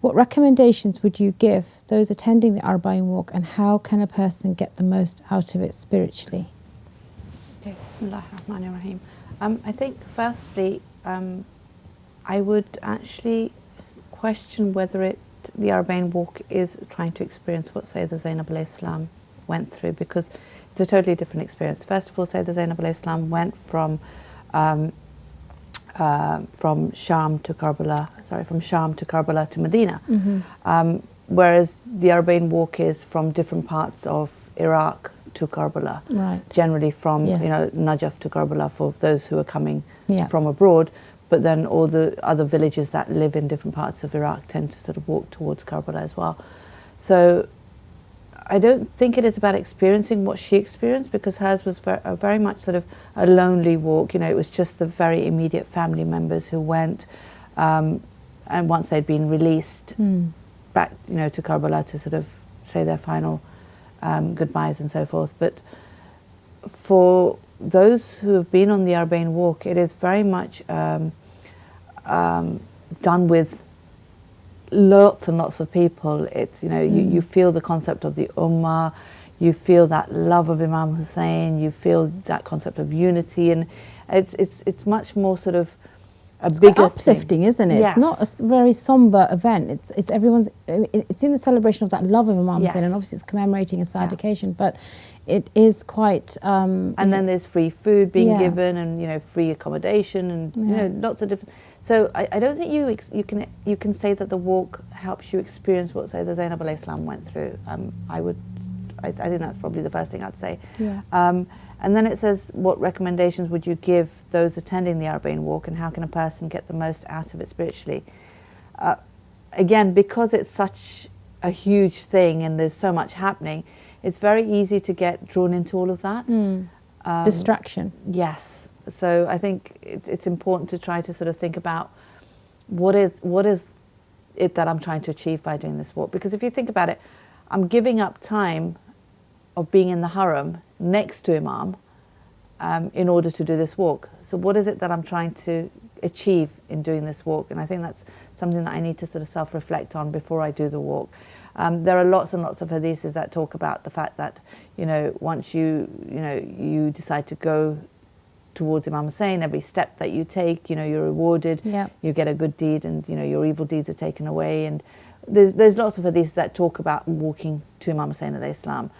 What recommendations would you give those attending the Arba'in walk, and how can a person get the most out of it spiritually? Okay, Bismillahirrahmanirrahim. I think firstly, I would actually question whether the Arba'in walk is trying to experience what Sayyidah Zainab alayhi salam went through, because it's a totally different experience. First of all, Sayyidah Zainab alayhi salam went from from Sham to Karbala to Medina. Whereas the Arbaeen walk is from different parts of Iraq to Karbala, generally from Najaf to Karbala for those who are coming from abroad, but then all the other villages that live in different parts of Iraq tend to sort of walk towards Karbala as well. So I don't think it is about experiencing what she experienced, because hers was very much sort of a lonely walk. You know, it was just the very immediate family members who went, and once they'd been released back, you know, to Karbala to sort of say their final goodbyes and so forth. But for those who have been on the Arbaeen walk, it is very much done with lots and lots of people. It's, you know, you feel the concept of the Ummah, you feel that love of Imam Hussein, you feel that concept of unity, and it's much more sort of it's bigger uplifting, isn't it? Yes. It's not a very somber event. It's everyone's. It's in the celebration of that love of Imam Hussein, and obviously it's commemorating a sad occasion, but it is quite. And then there's free food being given, and you know, free accommodation, and you know, lots of different. So I don't think you can say that the walk helps you experience what Sayyidah Zainab alayhi salam went through. I think that's probably the first thing I'd say. Yeah. And then it says, what recommendations would you give those attending the Arbaeen walk, and how can a person get the most out of it spiritually? Again, because it's such a huge thing and there's so much happening, it's very easy to get drawn into all of that. Distraction. Yes. So I think it's important to try to sort of think about what is it that I'm trying to achieve by doing this walk. Because if you think about it, I'm giving up time of being in the haram next to Imam in order to do this walk. So what is it that I'm trying to achieve in doing this walk? And I think that's something that I need to sort of self-reflect on before I do the walk. There are lots and lots of hadiths that talk about the fact that, you know, once you decide to go towards Imam Hussein, every step that you take, you know, you're rewarded, you get a good deed, and you know, your evil deeds are taken away. And there's lots of hadiths that talk about walking to Imam Hussein alayhi salam.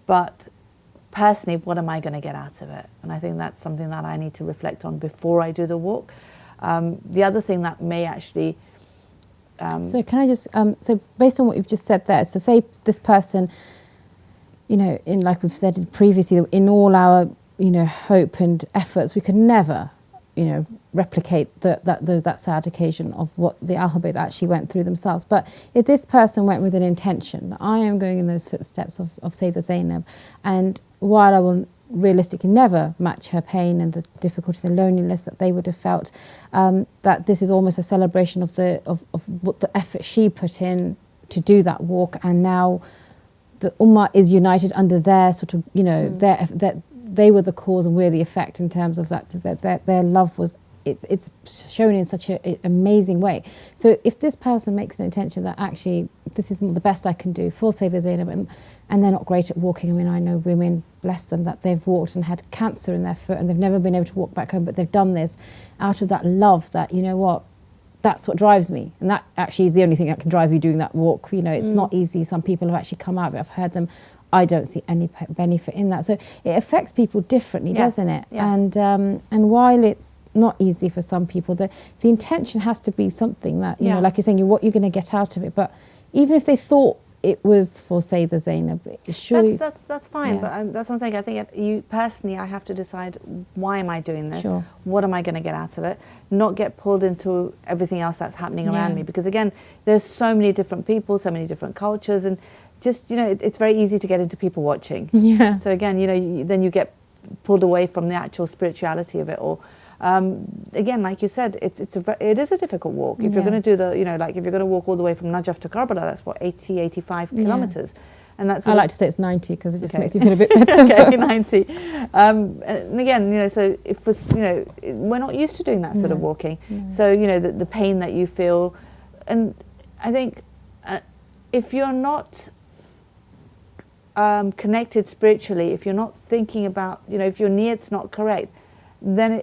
But personally, what am I going to get out of it? And I think that's something that I need to reflect on before I do the walk. The other thing that may actually... so can I just, so based on what you've just said there, so say this person, you know, in, like we've said previously, in all our, you know, hope and efforts, we could never, you know, replicate that sad occasion of what the Al-Hubayt actually went through themselves. But if this person went with an intention that I am going in those footsteps of Sayyidah Zainab, and while I will realistically never match her pain and the difficulty, the loneliness that they would have felt, that this is almost a celebration of what the effort she put in to do that walk, and now the Ummah is united under their sort of, you know, they were the cause and we're the effect in terms of that their love was, it's shown in such an amazing way. So if this person makes an intention that actually this is the best I can do for Sayyidah Zainab, and they're not great at walking. I mean, I know women, bless them, that they've walked and had cancer in their foot and they've never been able to walk back home, but they've done this out of that love that, you know what, that's what drives me. And that actually is the only thing that can drive you doing that walk. You know, it's not easy. Some people have actually come out of it. I've heard them. I don't see any benefit in that. So it affects people differently, doesn't it? Yes. And while it's not easy for some people, the intention has to be something that, you know, like you're saying, what you're going to get out of it. But even if they thought it was for Sayyidah Zainab, surely... That's fine, but that's what I'm saying. I think personally, I have to decide, why am I doing this? Sure. What am I going to get out of it? Not get pulled into everything else that's happening around me. Because again, there's so many different people, so many different cultures, and just, you know, it's very easy to get into people watching. Yeah. So again, you know, then you get pulled away from the actual spirituality of it all. Again, like you said, it is a difficult walk. If you're going to do the, you know, like if you're going to walk all the way from Najaf to Karbala, that's what, 85 kilometers. And that's I like to say it's 90 because it just makes you feel a bit better. Okay, 90. And again, you know, so if it's, you know, we're not used to doing that sort of walking. So, you know, the pain that you feel. And I think if you're not connected spiritually, if you're not thinking about, you know, if your niyat's not correct, then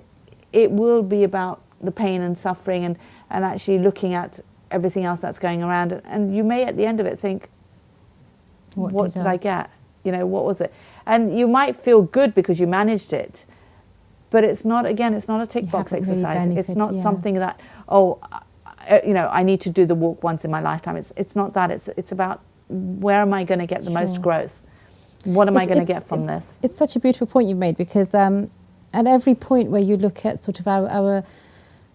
it will be about the pain and suffering and actually looking at everything else that's going around. And you may at the end of it think, what did I get? You know, what was it? And you might feel good because you managed it, but it's not, again, it's not a tick box exercise. It's not something that, oh, you know, I need to do the walk once in my lifetime. It's not that. It's about, where am I going to get the most growth? What am I going to get from this? It's such a beautiful point you've made, because at every point where you look at sort of our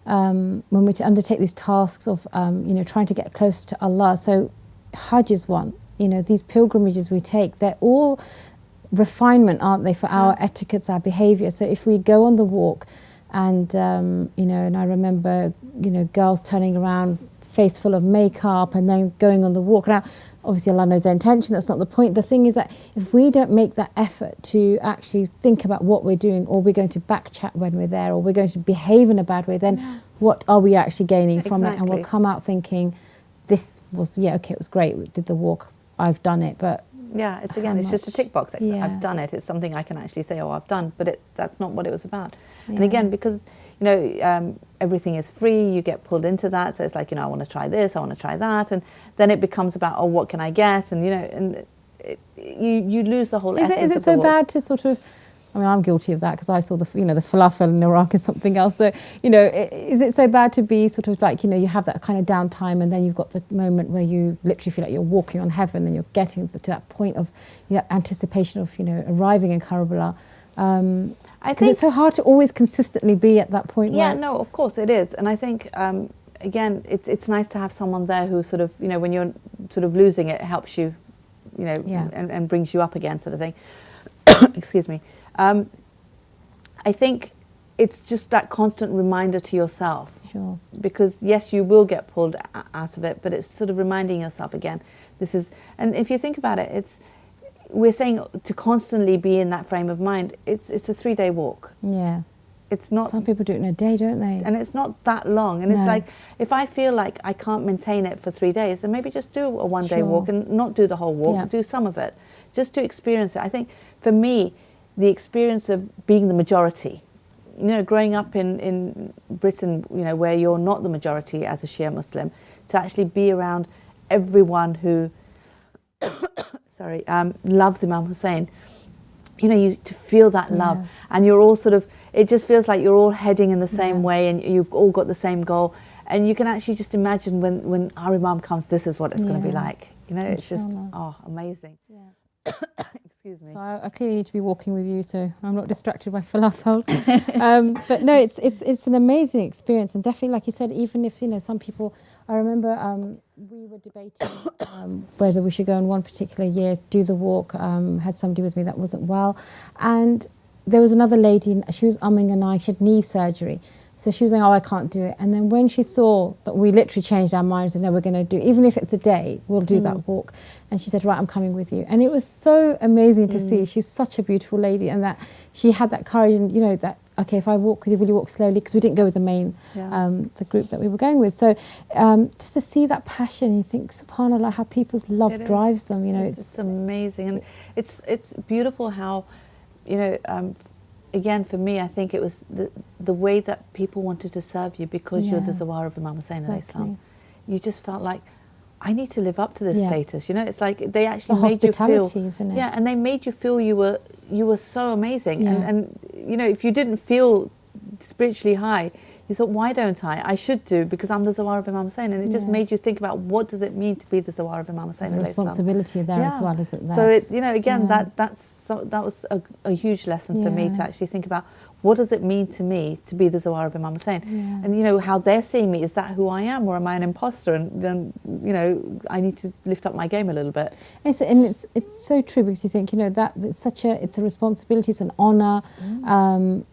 when we undertake these tasks of you know, trying to get close to Allah. So Hajj is one. You know, these pilgrimages we take, they're all refinement, aren't they, for our etiquettes, our behaviour. So if we go on the walk, and you know, and I remember, you know, girls turning around, face full of makeup, and then going on the walk. Now, obviously Allah knows their intention, that's not the point. The thing is that if we don't make that effort to actually think about what we're doing, or we're going to backchat when we're there, or we're going to behave in a bad way, then what are we actually gaining from it? And we'll come out thinking, this was, yeah, okay, it was great, we did the walk, I've done it, but yeah, it's again, it's just a tick box. I've done it. It's something I can actually say, oh, I've done, but that's not what it was about. And again, because, you know, everything is free, you get pulled into that. So it's like, you know, I want to try this, I want to try that. And then it becomes about, oh, what can I get? And, you know, and you lose the whole essence of the walk. Is it so bad to sort of, I mean, I'm guilty of that, because I saw the, you know, the falafel in Iraq is something else. So, you know, is it so bad to be sort of like, you know, you have that kind of downtime, and then you've got the moment where you literally feel like you're walking on heaven, and you're getting to that point of, you know, anticipation of, you know, arriving in Karbala. I think it's so hard to always consistently be at that point. Yeah, no, of course it is. And I think, again, it's nice to have someone there who sort of, you know, when you're sort of losing it, helps you, you know, and brings you up again, sort of thing. Excuse me. I think it's just that constant reminder to yourself. Sure. Because yes, you will get pulled out of it, but it's sort of reminding yourself again, this is, and if you think about it, we're saying to constantly be in that frame of mind. It's a 3-day walk. Yeah. It's not. Some people do it in a day, don't they? And it's not that long. And it's like, if I feel like I can't maintain it for 3 days, then maybe just do a 1-day walk and not do the whole walk, do some of it, just to experience it. I think for me, the experience of being the majority, you know, growing up in Britain, you know, where you're not the majority as a Shia Muslim, to actually be around everyone who, sorry, loves Imam Hussein, you know, to feel that love, and you're all sort of, it just feels like you're all heading in the same way, and you've all got the same goal, and you can actually just imagine when our Imam comes, this is what it's going to be like, you know, it's just, oh, amazing. Excuse me. So I clearly need to be walking with you, so I'm not distracted by falafels. But no, it's an amazing experience, and definitely, like you said, even if, you know, some people, I remember we were debating whether we should go in one particular year, do the walk. Had somebody with me that wasn't well, and there was another lady, she was umming and ahhing, she had knee surgery. So she was saying, oh, I can't do it. And then when she saw that we literally changed our minds and no, we're going to do, even if it's a day, we'll do that walk. And she said, right, I'm coming with you. And it was so amazing to see. She's such a beautiful lady, and that she had that courage, and, you know, that, okay, if I walk with you, will you walk slowly? Because we didn't go with the main, the group that we were going with. So just to see that passion, you think, subhanAllah, how people's love drives them, you know. It's amazing. And it's beautiful how, you know, again, for me, I think it was the way that people wanted to serve you, because you're the Zawar of Imam Hussein alayhi salam. You just felt like, I need to live up to this status. You know, it's like they actually made you feel, isn't it? Yeah, and they made you feel you were so amazing. And you know, if you didn't feel spiritually high, you thought, why don't I? I should do, because I'm the Zawar of Imam Hussein. And it just made you think about, what does it mean to be the Zawar of Imam Hussein? There's a responsibility there as well, isn't there? So it, you know, again, that was a huge lesson for me, to actually think about, what does it mean to me to be the Zawar of Imam Hussein? And, you know, how they're seeing me, is that who I am, or am I an imposter? And then, you know, I need to lift up my game a little bit. And it's so true, because you think, you know, that it's a responsibility, it's an honour,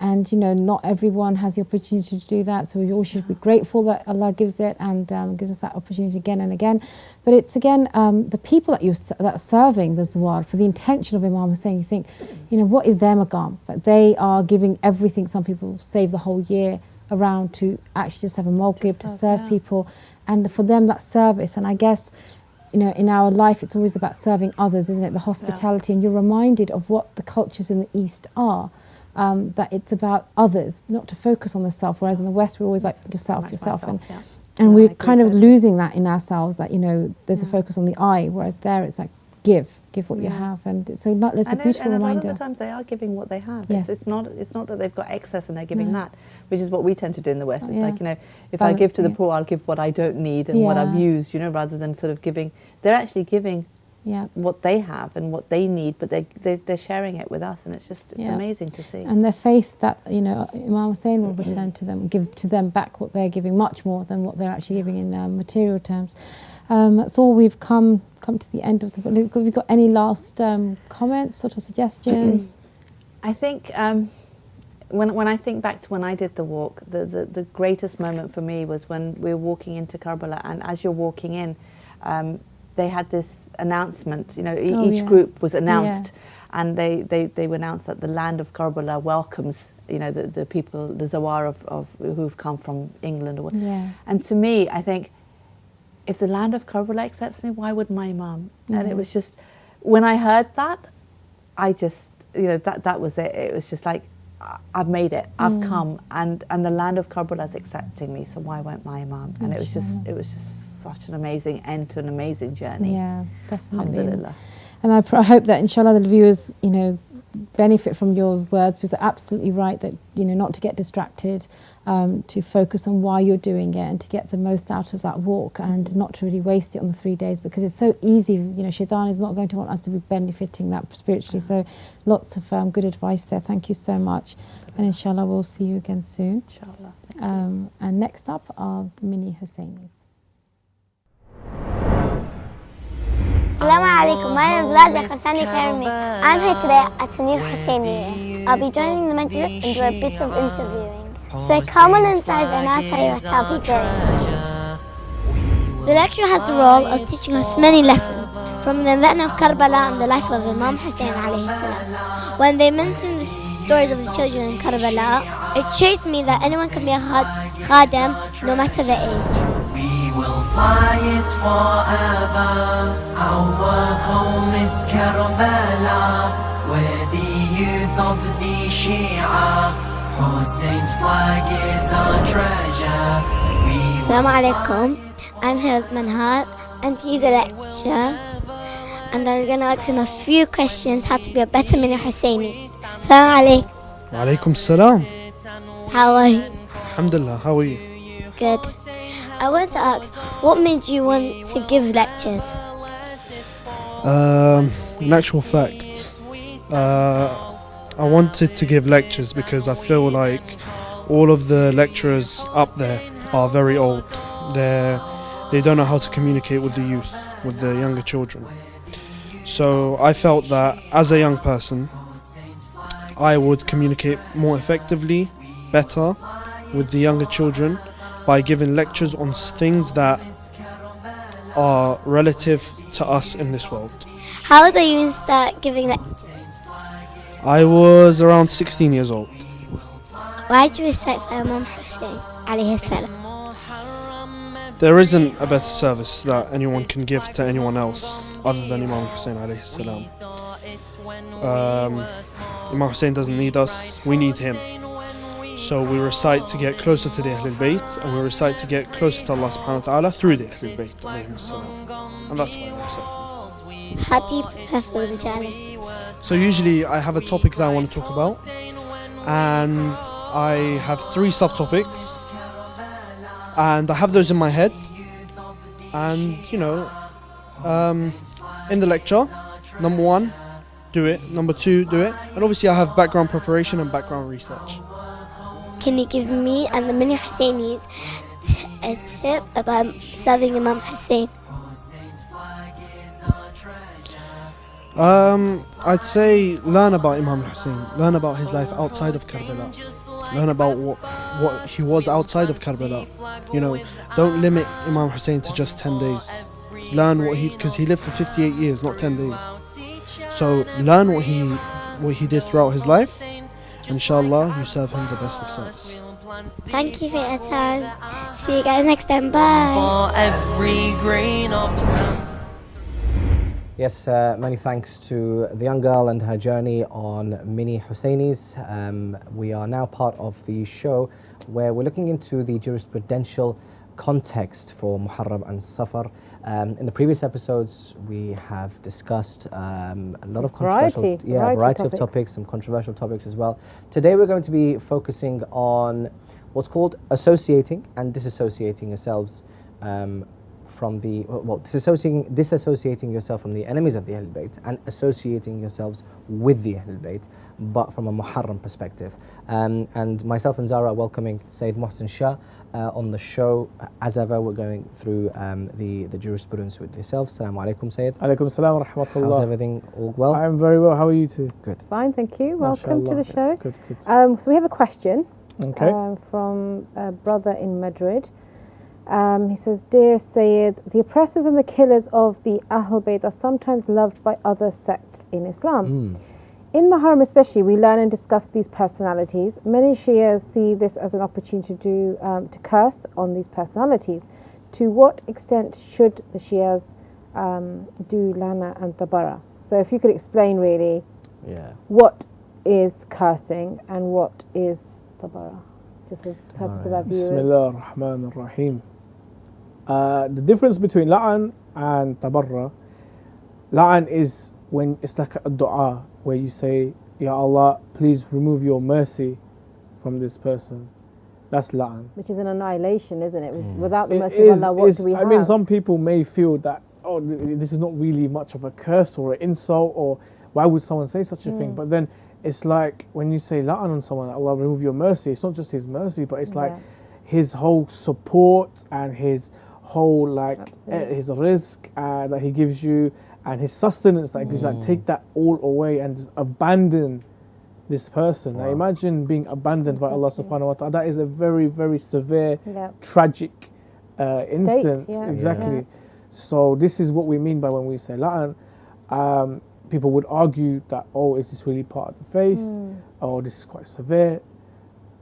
and, you know, not everyone has the opportunity to do that. So we all should be grateful that Allah gives it, and gives us that opportunity again and again. But it's, again, the people that are serving the Zawar for the intention of Imam Hussein, you think, you know, what is their maqam? That they are giving everything. Some people save the whole year around to actually just have a mawqif, to serve people, and for them that's service. And I guess, you know, in our life it's always about serving others, isn't it? The hospitality, and you're reminded of what the cultures in the East are, that it's about others, not to focus on the self, whereas in the West we're always like, yourself, and we're kind of losing that in ourselves, that, you know, there's a focus on the I, whereas there it's like, give what you have, and so it's a beautiful and reminder. a lot of the times they are giving what they have. Yes. It's not that they've got excess and they're giving that, which is what we tend to do in the West. It's like, if I give to the poor, I'll give what I don't need and what I've used, rather than sort of giving. They're actually giving what they have and what they need, but they're sharing it with us, and it's amazing to see. And their faith that Imam Hussein will return to them, give to them back what they're giving, much more than what they're actually giving in material terms. That's all. We've come to the end of the book. Have you got any last comments, sort of suggestions? I think when I think back to when I did the walk, the greatest moment for me was when we were walking into Karbala, and as you're walking in, they had this announcement. Each group was announced, and they announced that the land of Karbala welcomes the people, the Zawar of who've come from England. And to me, I think, if the land of Karbala accepts me, why would my Imam? And it was just, when I heard that, I just, that was it. It was just like, I've made it, I've come, and the land of Karbala is accepting me, so why won't my Imam? And it was just such an amazing end to an amazing journey. Yeah, definitely. Alhamdulillah. And I hope that, inshallah, the viewers, benefit from your words, because they're absolutely right that, not to get distracted, to focus on why you're doing it and to get the most out of that walk and not to really waste it on the 3 days, because it's so easy. Shaitan is not going to want us to be benefiting that spiritually. So lots of good advice there. Thank you so much. And inshallah, we'll see you again soon. Inshallah. And next up are the mini Husseinis. Assalamu alaikum, my name is Razia Kharsani Karimi. I'm here today at the new Husseiniya. I'll be joining the majlis and do a bit of interviewing. So come on inside and I'll tell you what I'll be doing. The lecturer has the role of teaching us many lessons, from the event of Karbala and the life of Imam Hussein alayhi salam. When they mention the stories of the children in Karbala, it shows me that anyone can be a khadim, no matter the age. We'll fly it forever. Our home is Karbala, where the youth of the Shia, Hussein's flag is our treasure. Assalamu alaikum. I'm here with Manhar, and he's a lecturer. And I'm going to ask him a few questions how to be a better mini Husseini. Assalamu alaikum. Wa alaikum salam. How are you? Alhamdulillah, how are you? Good. I want to ask, what made you want to give lectures? In actual fact, I wanted to give lectures because I feel like all of the lecturers up there are very old. They don't know how to communicate with the youth, with the younger children. So I felt that as a young person, I would communicate more effectively, better with the younger children by giving lectures on things that are relative to us in this world. How old are you when you start giving lectures? I was around 16 years old. Why do you recite for Imam Hussein alayhi salam? There isn't a better service that anyone can give to anyone else other than Imam Hussein alayhi salam. Imam Hussein doesn't need us, we need him. So we recite to get closer to the Ahlul Bayt, and we recite to get closer to Allah subhanahu wa ta'ala through the Ahlul Bayt alayhim salam. And that's why we recite for them. How do you prepare for the Rijali? So usually I have a topic that I want to talk about, and I have 3 subtopics, and I have those in my head, and in the lecture, number 1, do it, number 2, do it, and obviously I have background preparation and background research. Can you give me and the mini Husseinis a tip about serving Imam Hussein? I'd say learn about Imam Hussein, learn about his life outside of Karbala, learn about what he was outside of Karbala. Don't limit Imam Hussein to just 10 days. Learn because he lived for 58 years, not 10 days. So learn what he did throughout his life. Inshallah, you serve him the best of service. Thank you for your time. See you guys next time. Bye. Yes, many thanks to the young girl and her journey on Mini Husseinis. We are now part of the show where we're looking into the jurisprudential context for Muharram and Safar. In the previous episodes, we have discussed a lot of controversial, variety of topics, some controversial topics as well. Today, we're going to be focusing on what's called associating and disassociating yourselves from the disassociating yourself from the enemies of the Ahlul Bayt and associating yourselves with the Ahlul Bayt, but from a Muharram perspective. And myself and Zara are welcoming Sayyid Mohsin Shah on the show. As ever, we're going through the jurisprudence with yourselves. Assalamu alaikum, Sayyid. Alaikum salam wa rahmatullah. How's everything? All well? I'm very well. How are you two? Good. Fine, thank you. Welcome to the show. Good, good. So we have a question Okay. from a brother in Madrid. He says, Dear Sayyid, the oppressors and the killers of the Ahlul Bayt are sometimes loved by other sects in Islam. In Muharram especially, we learn and discuss these personalities. Many Shias see this as an opportunity to curse on these personalities. To what extent should the Shias do Lana and Tabara? So if you could explain really what is cursing and what is Tabara, just for the purpose of our viewers. Bismillah ar-Rahman ar-Rahim. The difference between La'an and Tabarra, La'an is when it's like a dua where you say, Ya Allah, please remove your mercy from this person. That's La'an. Which is an annihilation, isn't it? Without the mercy of Allah, what do we have? I mean, some people may feel that, oh, this is not really much of a curse or an insult, or why would someone say such a thing? But then it's like when you say La'an on someone, Allah remove your mercy, it's not just His mercy, but it's like His whole support and His whole His risk that He gives you and His sustenance that He gives you. Like, take that all away and just abandon this person. Now imagine being abandoned by Allah subhanahu wa ta'ala. That is a very, very severe, tragic instance. Exactly. So this is what we mean by when we say La'an. People would argue that, oh, is this really part of the faith? Oh, this is quite severe.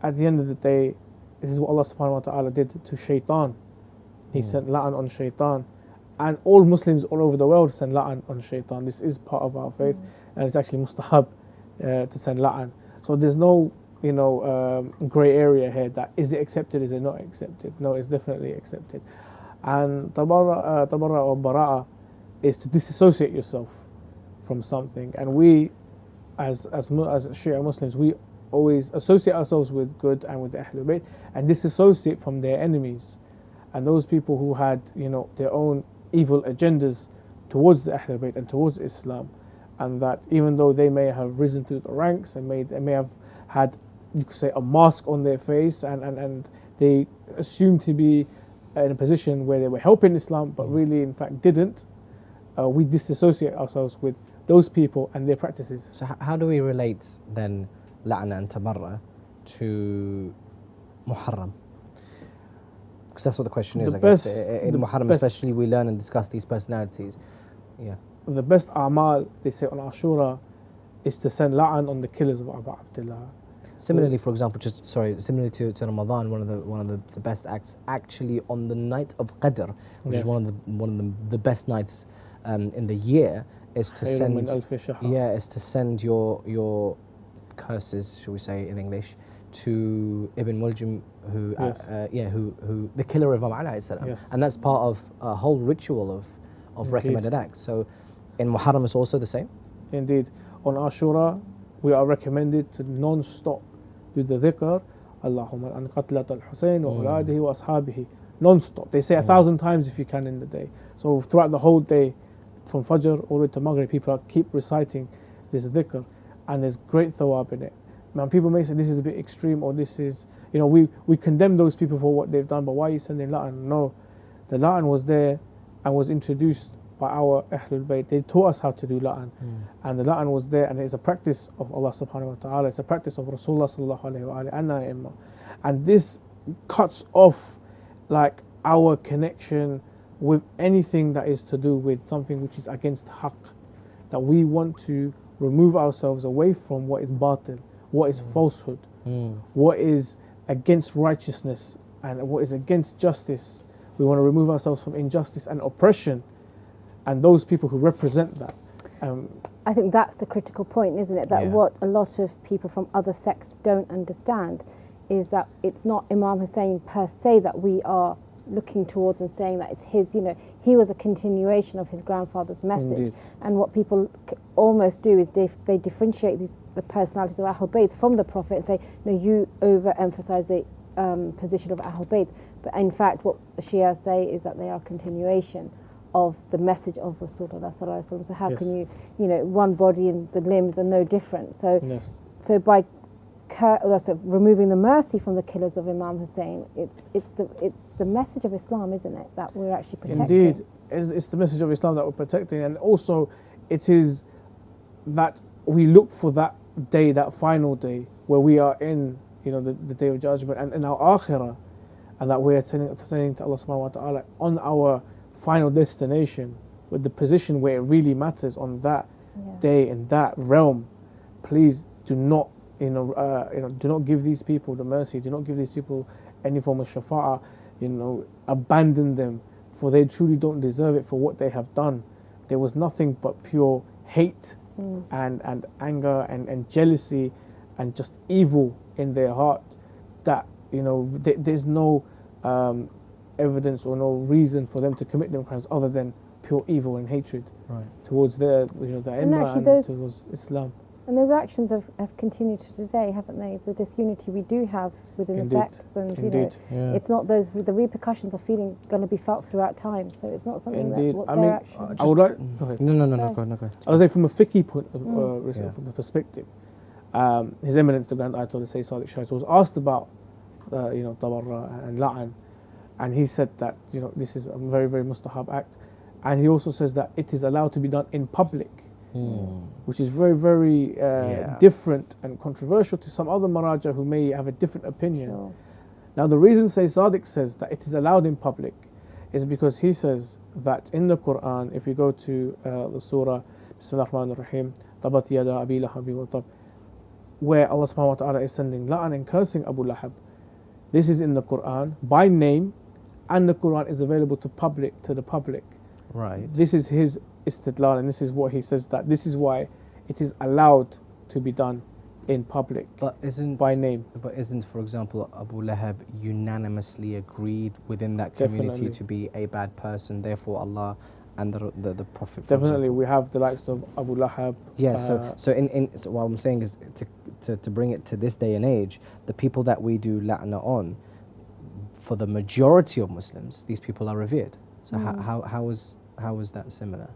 At the end of the day, this is what Allah subhanahu wa ta'ala did to Shaitan. He sent La'an on Shaitan. And all Muslims all over the world send La'an on Shaitan. This is part of our faith. And it's actually mustahab to send La'an. So there's no, grey area here that is it accepted, is it not accepted? No, it's definitely accepted. And Tabara or Bara'a is to disassociate yourself from something. And we, as Shia Muslims, we always associate ourselves with good and with the Ahlul Bayt and disassociate from their enemies. And those people who had, their own evil agendas towards the Ahlul Bayt and towards Islam, and that even though they may have risen to the ranks and they may have had, you could say, a mask on their face and they assumed to be in a position where they were helping Islam, but really in fact didn't, we disassociate ourselves with those people and their practices. So how do we relate then La'na and Tabarra to Muharram? Because that's what the question is, I guess. In Muharram especially, we learn and discuss these personalities. Yeah. The best a'mal, they say on Ashura, is to send La'an on the killers of Abu Abdullah. Similarly, for example, similarly to Ramadan, one of the best acts actually on the night of Qadr, which is one of the best nights in the year, is to send your curses, shall we say in English, to Ibn Muljim, who the killer of Imam Ali, and that's part of a whole ritual of recommended acts. So in Muharram it's also the same. Indeed, on Ashura we are recommended to non-stop do the dhikr, Allahumma an qatlat al-Hussein wa awladihi wa ashabihi, non-stop. They say 1,000 times if you can in the day. So throughout the whole day, from Fajr all the way to Maghrib, people keep reciting this dhikr, and there's great thawab in it. Now people may say this is a bit extreme, or this is, we condemn those people for what they've done, but why are you sending La'an? No, the La'an was there and was introduced by our Ahlul Bayt. They taught us how to do La'an, and the La'an was there, and it's a practice of Allah subhanahu wa ta'ala, it's a practice of Rasulullah sallallahu alayhi wa alayhi, and this cuts off like our connection with anything that is to do with something which is against haqq, that we want to remove ourselves away from what is batil, what is falsehood, what is against righteousness and what is against justice. We want to remove ourselves from injustice and oppression and those people who represent that. I think that's the critical point, isn't it? That what a lot of people from other sects don't understand is that it's not Imam Hussein per se that we are looking towards and saying that it's his, he was a continuation of his grandfather's message. Indeed. And what people almost do is they differentiate the personalities of Ahl Bayt from the Prophet and say, no, you overemphasize the position of Ahl Bayt. But in fact, what the Shia say is that they are a continuation of the message of Rasulullah sallallahu alaihi wasallam. So how can you, one body and the limbs are no different. So, so by removing the mercy from the killers of Imam Hussein, it's the message of Islam, isn't it, that we're actually protecting? Indeed, it's the message of Islam that we're protecting, and also it is that we look for that day, that final day, where we are in, the day of judgment and in our akhirah, and that we are turning to Allah subhanahu wa ta'ala on our final destination, with the position where it really matters on that day in that realm. Please do not do not give these people the mercy, do not give these people any form of shafa'ah, abandon them, for they truly don't deserve it for what they have done. There was nothing but pure hate and anger and jealousy and just evil in their heart, that there's no evidence or no reason for them to commit them crimes other than pure evil and hatred towards their the Imam and towards Islam. And those actions have continued to today, haven't they? The disunity we do have within the sects, and it's not the repercussions are going to be felt throughout time. So it's not something that their actions. I would like. Go ahead. No, go ahead. I would say from a fiqh point of from the perspective, His Eminence the Grand Ayatollah Sayyid Sadiq Shah was asked about tabarra and la'an, and he said that this is a very, very mustahab act, and he also says that it is allowed to be done in public. Which is very, very different and controversial to some other maraja who may have a different opinion. Sure. Now, the reason Sayyid Sadiq says that it is allowed in public is because he says that in the Quran, if you go to the surah Bismillah ar-Rahman ar-Rahim, Tabat yada Abi Lahab wa Tab, where Allah subhanahu wa ta'ala is sending la'an and cursing Abu Lahab. This is in the Quran by name, and the Quran is available to the public. Right. This is his istidlal, and this is what he says, that this is why it is allowed to be done in public, by name. But isn't, for example, Abu Lahab unanimously agreed within that community to be a bad person? Therefore, Allah and the Prophet. Definitely, we have the likes of Abu Lahab. Yeah. So what I'm saying is to bring it to this day and age, the people that we do la'na on, for the majority of Muslims, these people are revered. So how is that similar?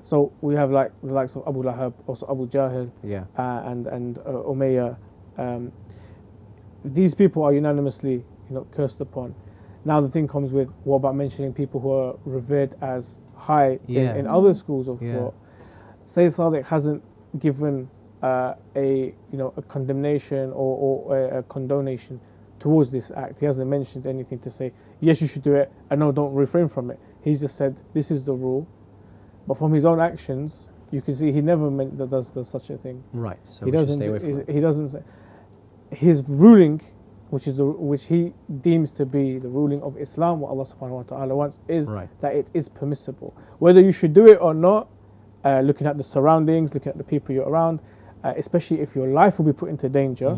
So we have the likes of Abu Lahab, also Abu Jahl, and Umayyah. These people are unanimously cursed upon. Now the thing comes with, what about mentioning people who are revered as high in other schools of thought? Sayyid Sadiq hasn't given a condemnation or a condonation towards this act. He hasn't mentioned anything to say, yes, you should do it, and no, don't refrain from it. He's just said, this is the rule. But from his own actions, you can see he never meant that does such a thing. Right. So he doesn't. Stay away from it. He doesn't say his ruling, which he deems to be the ruling of Islam, what Allah subhanahu wa ta'ala wants, is that it is permissible. Whether you should do it or not, looking at the surroundings, looking at the people you're around, especially if your life will be put into danger,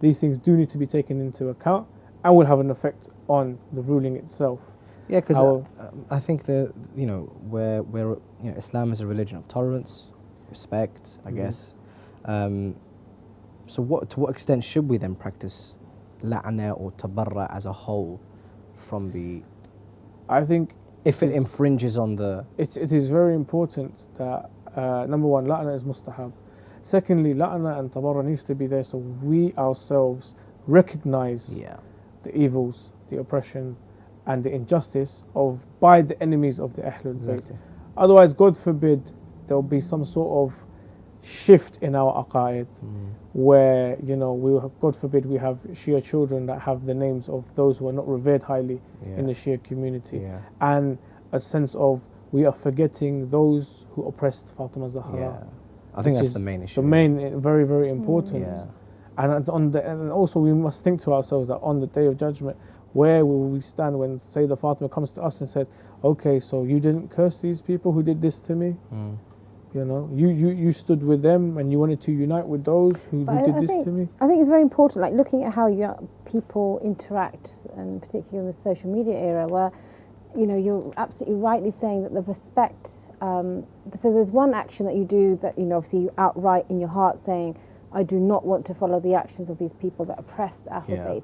these things do need to be taken into account and will have an effect on the ruling itself. Yeah, because I think that where Islam is a religion of tolerance, respect, I guess. So to what extent should we then practice la'na or tabarra as a whole from the? I think if it infringes on the. It is very important that number one, la'na is mustahab. Secondly, la'na and tabarra needs to be there so we ourselves recognize the evils, the oppression, and the injustice by the enemies of the Ahlul Bayt. Otherwise, God forbid, there will be some sort of shift in our aqaid, where God forbid, we have Shia children that have the names of those who are not revered highly in the Shia community, and a sense of we are forgetting those who oppressed Fatima Zahra. I think that's the main issue. The main, very, very important. And also we must think to ourselves that on the Day of Judgment, where will we stand when Sayyidah Fatima comes to us and said, okay, so you didn't curse these people who did this to me? You know, you stood with them and you wanted to unite with those who did this to me. I think it's very important, like looking at how people interact, and particularly in the social media era, where, you know, you're absolutely rightly saying that the respect. So there's one action that you do that, you know, obviously you outright in your heart saying, I do not want to follow the actions of these people that oppressed Ahlul Bayt.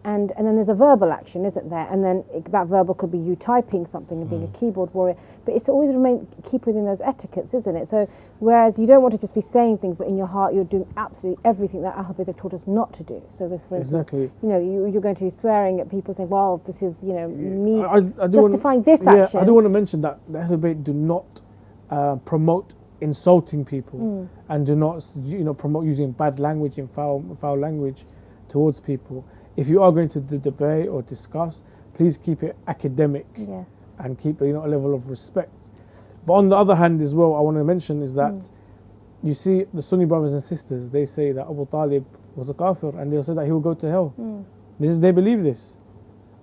And then there's a verbal action, isn't there? And then that verbal could be you typing something and being a keyboard warrior. But it's always keep within those etiquettes, isn't it? So whereas you don't want to just be saying things, but in your heart you're doing absolutely everything that Ahlul Bayt have taught us not to do. So this, for instance, you know, you're going to be swearing at people, saying, well, this is, you know, me justifying this action. I do want to mention that the Ahlul Bayt do not promote insulting people and do not, you know, promote using bad language and foul language towards people. If you are going to debate or discuss, please keep it academic and keep, you know, a level of respect. But on the other hand as well, I want to mention is that you see the Sunni brothers and sisters, they say that Abu Talib was a kafir and they'll say that he will go to hell. They believe this.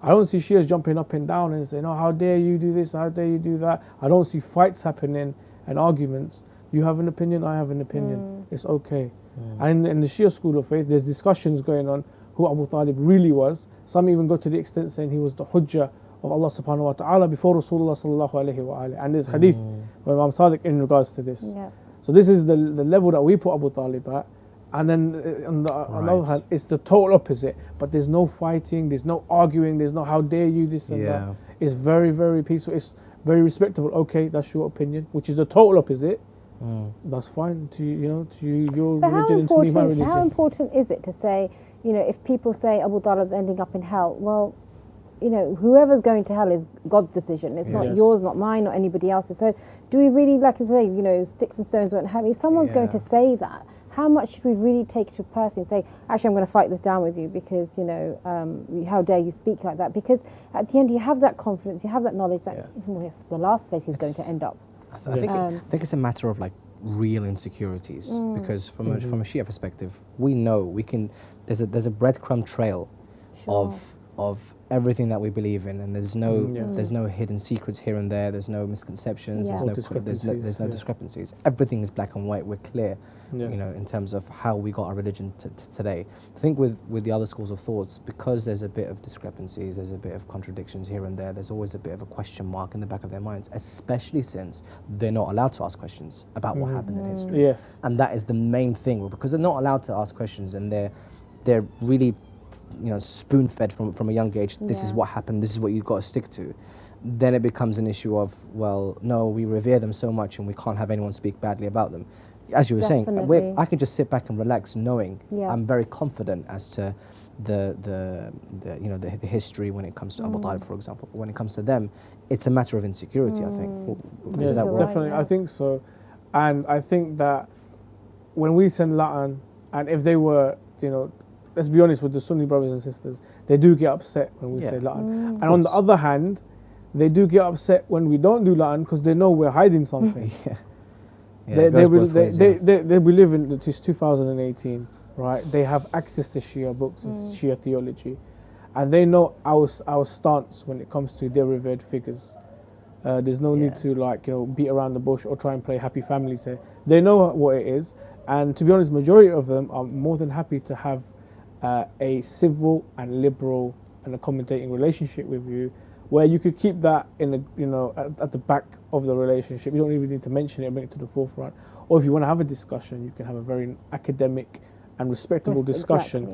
I don't see Shias jumping up and down and saying, oh, how dare you do this, how dare you do that. I don't see fights happening and arguments. You have an opinion, I have an opinion. It's okay. And in the Shia school of faith, there's discussions going on who Abu Talib really was. Some even go to the extent saying he was the hujjah of Allah subhanahu wa ta'ala before Rasulullah sallallahu alayhi wa alayhi. And there's hadith by Imam Sadiq in regards to this. So this is the level that we put Abu Talib at. And then on the other hand, it's the total opposite. But there's no fighting, there's no arguing, there's no how dare you this and that. It's very, very peaceful. It's very respectable. Okay, that's your opinion, which is the total opposite. That's fine to your religion and to me my religion. How important is it to say, you know, if people say Abu Talib's ending up in hell, well, you know, whoever's going to hell is God's decision. It's not yours, not mine, not anybody else's. So do we really, like I say, you know, sticks and stones won't hurt me? If someone's going to say that, how much should we really take it to person and say, actually, I'm going to fight this down with you because, you know, how dare you speak like that? Because at the end, you have that confidence, you have that knowledge that it's the last place he's going to end up. I think it's a matter of like real insecurities because from a Shia perspective, we know there's a breadcrumb trail of everything that we believe in, and there's no hidden secrets here and there. There's no misconceptions. There's no discrepancies. Everything is black and white. We're clear, you know, in terms of how we got our religion today. I think with the other schools of thoughts, because there's a bit of discrepancies, there's a bit of contradictions here and there. There's always a bit of a question mark in the back of their minds, especially since they're not allowed to ask questions about what happened in history. And that is the main thing, because they're not allowed to ask questions, and they're really, you know, spoon-fed from a young age. This is what happened. This is what you've got to stick to. Then it becomes an issue of, well, no, we revere them so much, and we can't have anyone speak badly about them. As you were saying, I can just sit back and relax, knowing I'm very confident as to the history when it comes to Abu Talib, for example. But when it comes to them, it's a matter of insecurity. I think. Is that definitely? I think so, and I think that when we send La'an, and if they were, you know, let's be honest with the Sunni brothers and sisters, they do get upset when we say La'an. And on the other hand, they do get upset when we don't do La'an because they know we're hiding something. They live in, it is 2018, right? They have access to Shia books and Shia theology. And they know our stance when it comes to their revered figures. There's no need to, like, you know, beat around the bush or try and play happy families here. They know what it is. And to be honest, majority of them are more than happy to have a civil and liberal and accommodating relationship with you, where you could keep that in the, you know, at the back of the relationship. You don't even need to mention it and bring it to the forefront. Or if you want to have a discussion, you can have a very academic and respectable discussion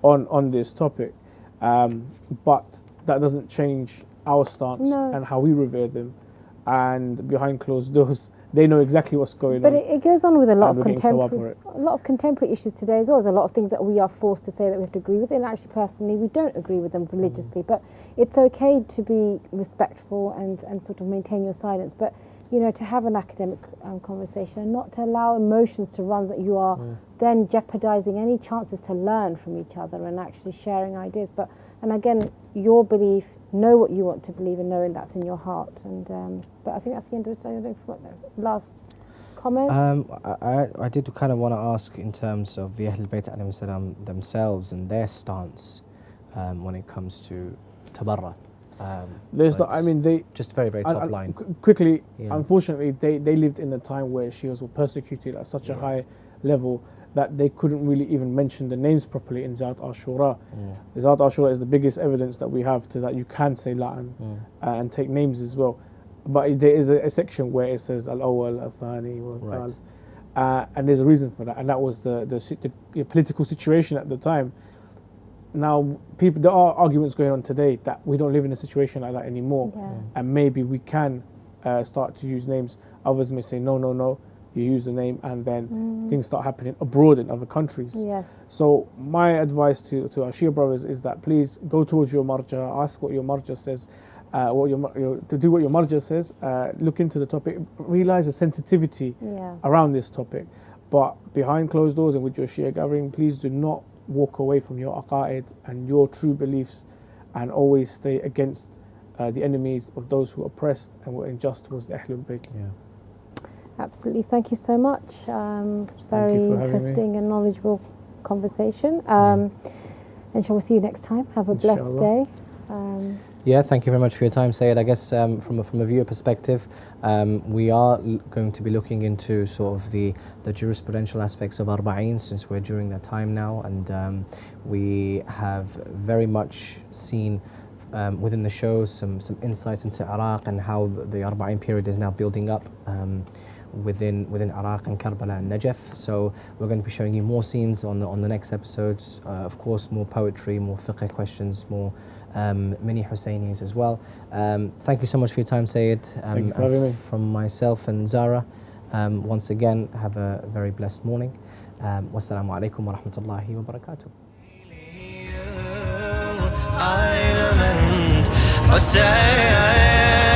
on this topic. But that doesn't change our stance and how we revere them. And behind closed doors, they know exactly what's going on. But it goes on with a lot of contemporary issues today as well. There's a lot of things that we are forced to say that we have to agree with. And actually, personally, we don't agree with them religiously. But it's okay to be respectful and sort of maintain your silence. But, you know, to have an academic conversation and not to allow emotions to run, that you are then jeopardizing any chances to learn from each other and actually sharing ideas. And again, your belief, know what you want to believe and knowing that's in your heart. And but I think that's the end of the last comments. I did kind of want to ask in terms of the Ahlul Bayt alayhim themselves and their stance when it comes to tabarra. There's not. I mean, they just very top line. Quickly, unfortunately, they lived in a time where Shias were persecuted at such a high level that they couldn't really even mention the names properly in Ziyarah Ashura. Ziyarah Ashura is the biggest evidence that we have to that you can say La'an and take names as well. But there is a section where it says Al-Awwal, Al-Thani, Al-Thalith. And there's a reason for that, and that was the political situation at the time. Now, there are arguments going on today that we don't live in a situation like that anymore, and maybe we can start to use names. Others may say, no, you use the name, and then things start happening abroad in other countries. Yes. So my advice to our Shia brothers is that please go towards your marja, ask what your marja says, to do what your marja says, look into the topic, realize the sensitivity around this topic. But behind closed doors and with your Shia gathering, please do not walk away from your aqaid and your true beliefs, and always stay against the enemies of those who oppressed and were unjust towards the Ahlul Bayt. Absolutely. Thank you so much. Very interesting and knowledgeable conversation. And shall we see you next time? Have a blessed day. Thank you very much for your time, Sayyid. I guess from a viewer perspective, we are going to be looking into sort of the jurisprudential aspects of Arba'een, since we're during that time now, and we have very much seen within the show some insights into Iraq and how the Arba'een period is now building up within Iraq and Karbala and Najaf. So we're going to be showing you more scenes on the next episodes. Of course, more poetry, more fiqh questions, more mini Husseinis as well. Thank you so much for your time, Sayyid. Thank you for having me. From myself and Zara, once again, have a very blessed morning. Wassalamu alaikum wa rahmatullahi wa barakatuh. Hussein